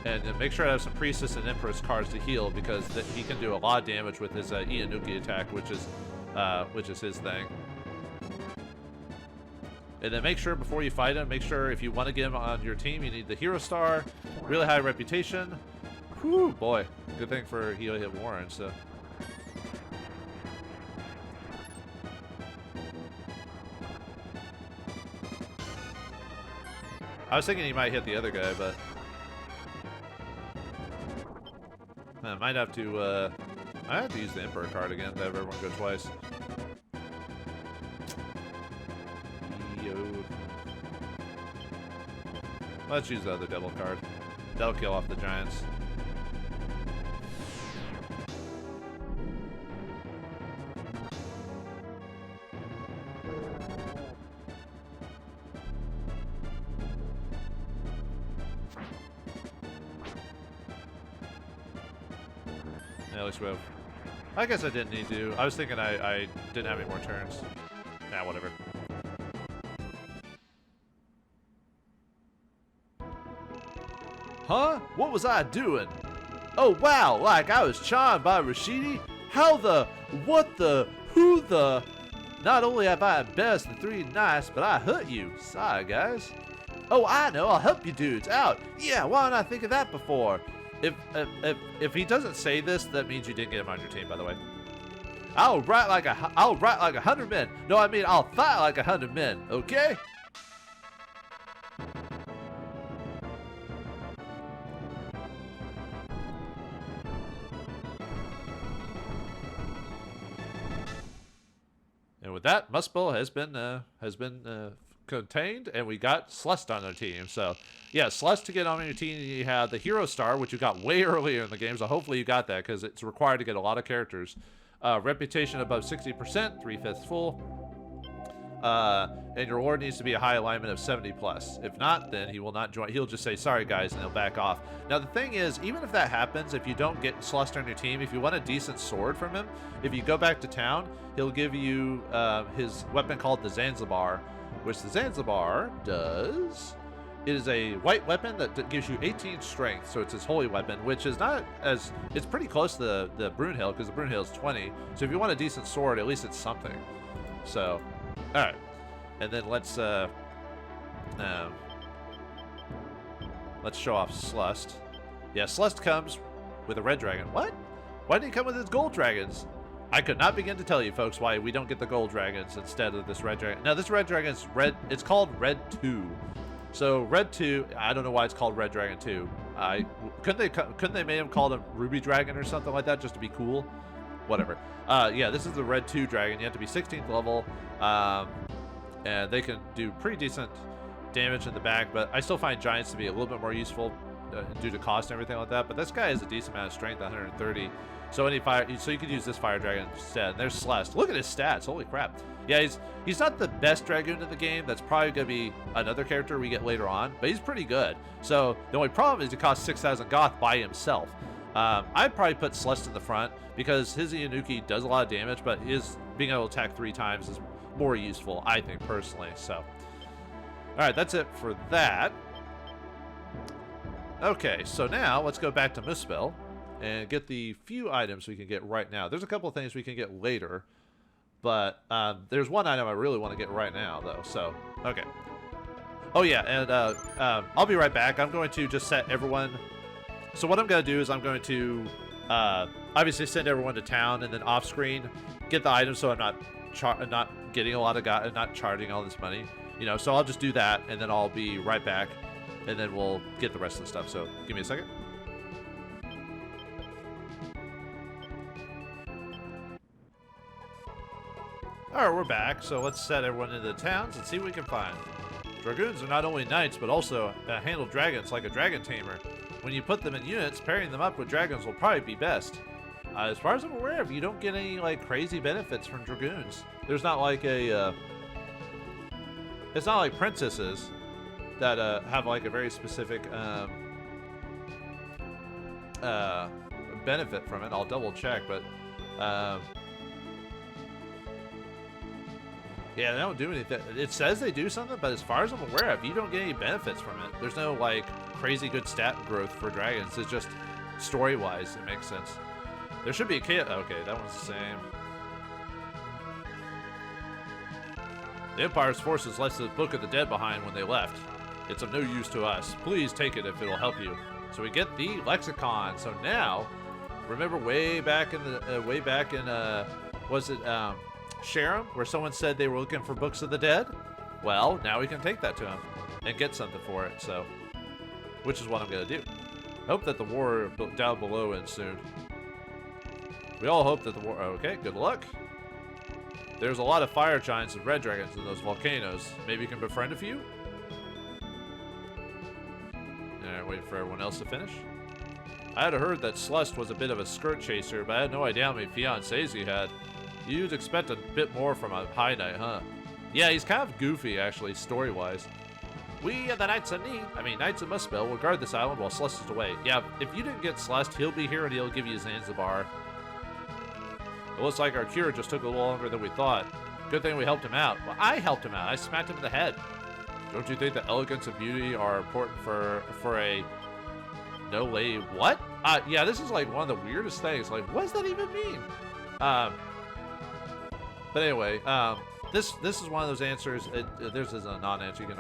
And then make sure I have some Priestess and Empress cards to heal, because he can do a lot of damage with his Ianuki attack, which is his thing. And then make sure before you fight him, make sure if you want to get him on your team, you need the Hero Star, really high reputation. Whew, boy. Good thing for he hit Warren, so. I was thinking he might hit the other guy, but I might have to use the Emperor card again to have everyone go twice. Let's use the other Devil card. That'll kill off the giants. Yeah, at least we have... I guess I didn't need to. I was thinking I didn't have any more turns. Nah, whatever. Huh? What was I doing? Oh wow, like I was charmed by Rashidi? How the, what the, who the? Not only have I embarrassed the 3 knights, but I hurt you. Sorry guys. Oh, I know, I'll help you dudes out. Yeah, why didn't I think of that before? If he doesn't say this, that means you didn't get him on your team, by the way. I'll write like 100 men. No, I mean I'll fight like 100 men, okay? And with that, Muspel has been contained, and we got Slust on our team. So, yeah, Slust to get on your team, you have the Hero Star, which you got way earlier in the game, so hopefully you got that, because it's required to get a lot of characters. Reputation above 60%, 3/5 full. and your lord needs to be a high alignment of 70 plus. If not, then he will not join. He'll just say, sorry guys, and he'll back off. Now the thing is, even if that happens, if you don't get Slust on your team, if you want a decent sword from him, if you go back to town, he'll give you his weapon called the Zanzibar, which the Zanzibar does. It is a white weapon that gives you 18 strength, so it's his holy weapon, which is not as... It's pretty close to the Brunhild, because the Brunhild is 20. So if you want a decent sword, at least it's something. So, alright. And then let's show off Slust. Yeah, Slust comes with a red dragon. What? Why didn't he come with his gold dragons? I could not begin to tell you, folks, why we don't get the gold dragons instead of this red dragon. Now, this red dragon is red. It's called Red 2. So Red 2, I don't know why it's called Red Dragon 2. Couldn't they may have called him Ruby Dragon or something like that just to be cool? Whatever. Yeah, this is the Red 2 dragon. You have to be 16th level, and they can do pretty decent damage in the back. But I still find giants to be a little bit more useful due to cost and everything like that. But this guy has a decent amount of strength, 130. So any fire, so you could use this fire dragon instead. And there's Slust. Look at his stats. Holy crap. Yeah, he's not the best dragoon in the game. That's probably going to be another character we get later on, but he's pretty good. So the only problem is he costs 6,000 goth by himself. I'd probably put Slust in the front because his Inuki does a lot of damage, but his being able to attack 3 times is more useful, I think, personally. So, all right, that's it for that. Okay, so now let's go back to Muspel and get the few items we can get right now. There's a couple of things we can get later, but there's one item I really want to get right now, though. So, okay. Oh, yeah, and I'll be right back. I'm going to just set everyone... So what I'm going to do is I'm going to obviously send everyone to town, and then off-screen get the items so I'm not getting a lot of not charging all this money. You know, so I'll just do that, and then I'll be right back, and then we'll get the rest of the stuff. So give me a second. Alright, we're back, so let's set everyone into the towns and see what we can find. Dragoons are not only knights, but also handle dragons like a dragon tamer. When you put them in units, pairing them up with dragons will probably be best. As far as I'm aware of, you don't get any, like, crazy benefits from dragoons. There's not like a, it's not like princesses that, have, like, a very specific, benefit from it. I'll double check, but, yeah, they don't do anything. It says they do something, but as far as I'm aware of, you don't get any benefits from it. There's no, like, crazy good stat growth for dragons. It's just story-wise, it makes sense. There should be a kid. Okay, that one's the same. The Empire's forces left the Book of the Dead behind when they left. It's of no use to us. Please take it if it'll help you. So we get the lexicon. So now, remember way back in was it Sharon, where someone said they were looking for books of the dead? Well, now we can take that to them and get something for it. So, which is what I'm gonna do. Hope that the war down below ends soon. We all hope that the war... Okay, good luck. There's a lot of fire giants and red dragons in those volcanoes. Maybe you can befriend a few? Alright, waiting for everyone else to finish. I had heard that Slust was a bit of a skirt chaser, but I had no idea how many fiancés he had. You'd expect a bit more from a high knight, huh? Yeah, he's kind of goofy, actually, story-wise. We are the Knights of Knights of Muspel will guard this island while Slust is away. Yeah, if you didn't get Slust, he'll be here and he'll give you Zanzibar. It looks like our cure just took a little longer than we thought. Good thing we helped him out. Well, I helped him out. I smacked him in the head. Don't you think that elegance and beauty are important for a no lady? What? Yeah, this is like one of the weirdest things. Like, what does that even mean? But anyway, this is one of those answers. This is a non-answer. You can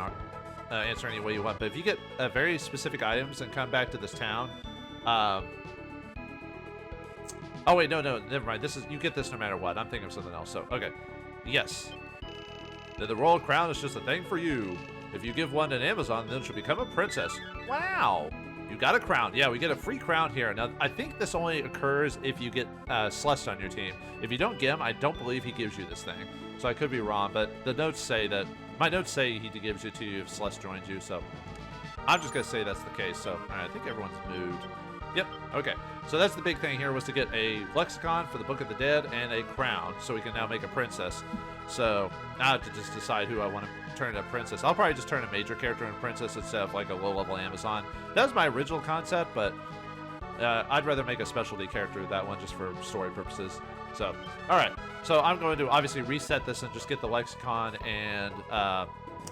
answer any way you want. But if you get very specific items and come back to this town, oh wait, no, never mind. This is, you get this no matter what. I'm thinking of something else. So okay, yes. Then the royal crown is just a thing for you. If you give one to an Amazon, then she'll become a princess. Wow. You got a crown. Yeah, we get a free crown here. Now, I think this only occurs if you get Slust on your team. If you don't get him, I don't believe he gives you this thing. So I could be wrong, but the notes say that... My notes say he gives it to you if Slust joins you, so... I'm just going to say that's the case, so... Alright, I think everyone's moved. Yep, Okay, so that's the big thing here, was to get a lexicon for the Book of the Dead and a crown, so we can now make a princess. So now I have to just decide who I want to turn into a princess. I'll probably just turn a major character into a princess instead of like a low-level Amazon. That was my original concept, but I'd rather make a specialty character with that one just for story purposes. So, all right. So I'm going to obviously reset this and just get the lexicon and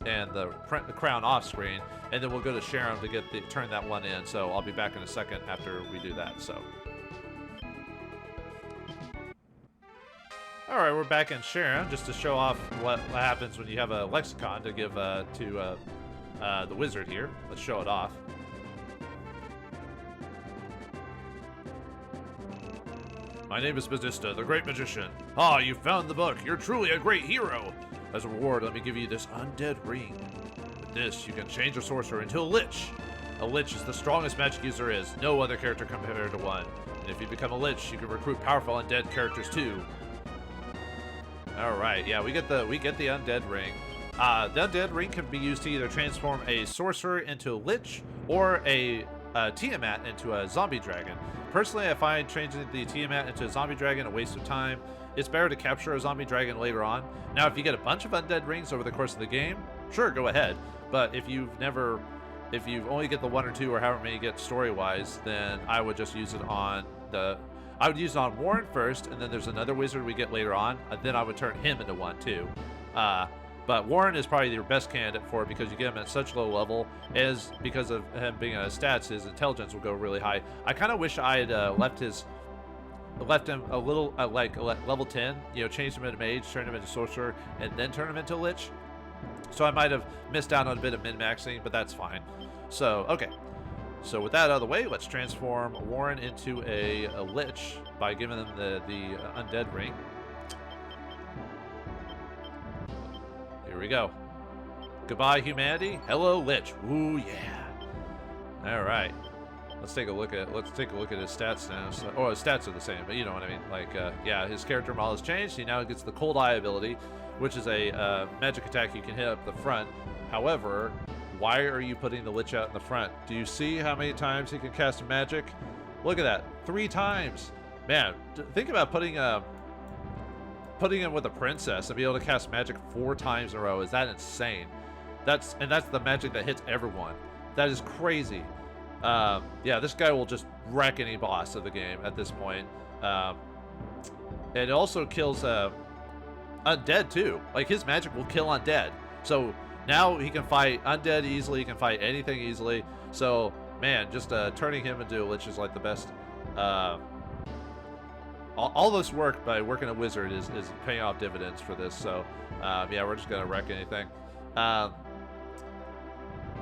the crown off screen, and then we'll go to Sharon to turn that one in. So I'll be back in a second after we do that. So, all right, we're back in Sharon just to show off what happens when you have a lexicon to give to the wizard here. Let's show it off. My name is Medista, the Great Magician. Ah, you found the book. You're truly a great hero. As a reward, let me give you this undead ring. With this, you can change a sorcerer into a lich. A lich is the strongest magic user is. No other character compared to one. And if you become a lich, you can recruit powerful undead characters too. All right, yeah, we get the undead ring. The undead ring can be used to either transform a sorcerer into a lich or a Tiamat into a zombie dragon. Personally, I find changing the Tiamat into a zombie dragon a waste of time. It's better to capture a zombie dragon later on. Now, if you get a bunch of undead rings over the course of the game, sure, go ahead. But if you only get the one or two or however many you get story-wise, then I would just use it on I would use it on Warren first, and then there's another wizard we get later on, and then I would turn him into one too. But Warren is probably your best candidate for it because you get him at such low level, as because of him being a stats, his intelligence will go really high. I kind of wish I had left him a little like level 10, you know, changed him into mage, turned him into sorcerer, and then turn him into a lich. So I might have missed out on a bit of min-maxing, but that's fine. So, okay. So with that out of the way, let's transform Warren into a lich by giving him the undead ring. Here we go. Goodbye, humanity. Hello, lich. Ooh, yeah. All right. Let's take a look at his stats now. So, oh, his stats are the same, but you know what I mean. Like, yeah, his character model has changed. He now gets the Cold Eye ability, which is a magic attack you can hit up the front. However, why are you putting the lich out in the front? Do you see how many times he can cast magic? Look at that, 3 times. Man, think about putting him with a princess and be able to cast magic 4 times in a row. Is that insane? That's the magic that hits everyone. That is crazy. Yeah, this guy will just wreck any boss of the game at this point. And it also kills undead too. Like, his magic will kill undead. So now he can fight undead easily. He can fight anything easily. So, man, just turning him into a lich is like the best. All this work by working a wizard is paying off dividends for this. So, yeah, we're just gonna wreck anything.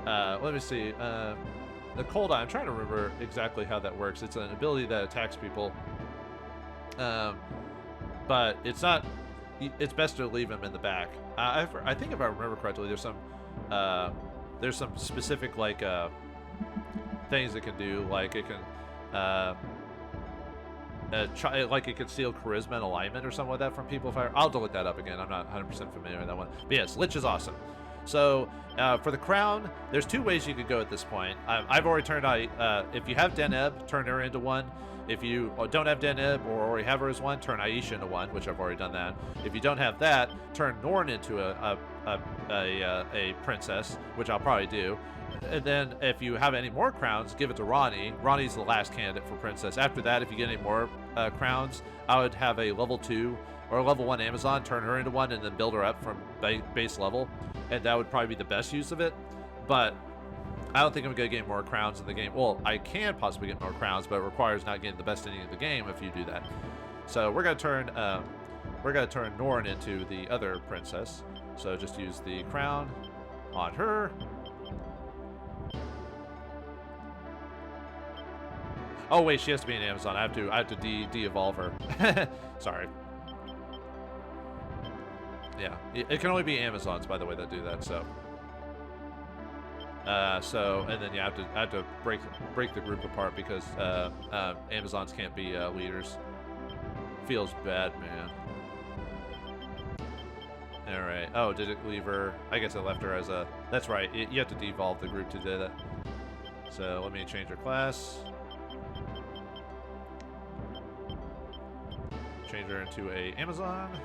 Let me see. The Cold Eye, I'm trying to remember exactly how that works. It's an ability that attacks people. But it's not... It's best to leave him in the back. I think if I remember correctly, there's some specific, like, things it can do. Like, it can... like it can steal charisma and alignment or something like that from people. I'll have to look that up again. I'm not 100% familiar with that one. But yes, lich is awesome. So for the crown, there's 2 ways you could go at this point. I've already turned if you have Deneb, turn her into one. If you don't have Deneb or already have her as one, turn Aisha into one, which I've already done that. If you don't have that, turn Norn into a princess, which I'll probably do. And then if you have any more crowns, give it to Ronnie. Ronnie's the last candidate for princess. After that, if you get any more crowns, I would have a level 2 or a level 1 Amazon, turn her into one, and then build her up from base level. And that would probably be the best use of it. But I don't think I'm going to get more crowns in the game. Well, I can possibly get more crowns, but it requires not getting the best ending of the game if you do that. So we're going to turn Norn into the other princess. So just use the crown on her. Oh wait, she has to be an Amazon. I have to de-evolve her. Sorry. Yeah, it can only be Amazons, by the way, that do that. So, and then yeah, I have to break the group apart because Amazons can't be leaders. Feels bad, man. All right. Oh, did it leave her? I guess I left her as a. That's right. You have to de-evolve the group to do that. So let me change her class. change her into a Amazon.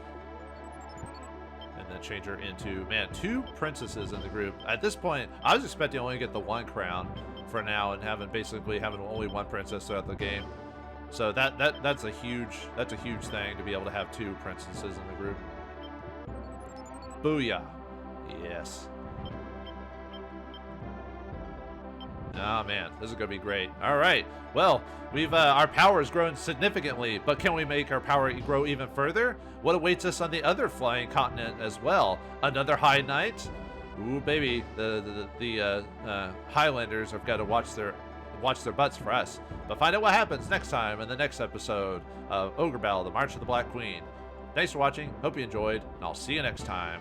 And then change her into, man, 2 princesses in the group. At this point, I was expecting only to get the 1 crown for now and basically having only 1 princess throughout the game. So that's a huge thing to be able to have 2 princesses in the group. Booyah. Yes. Oh man, this is gonna be great. All right, well, we've our power has grown significantly, but can we make our power grow even further? What awaits us on the other flying continent as well? Another high night? Ooh, baby, the Highlanders have got to watch their butts for us. But find out what happens next time in the next episode of Ogre Battle: The March of the Black Queen. Thanks for watching. Hope you enjoyed, and I'll see you next time.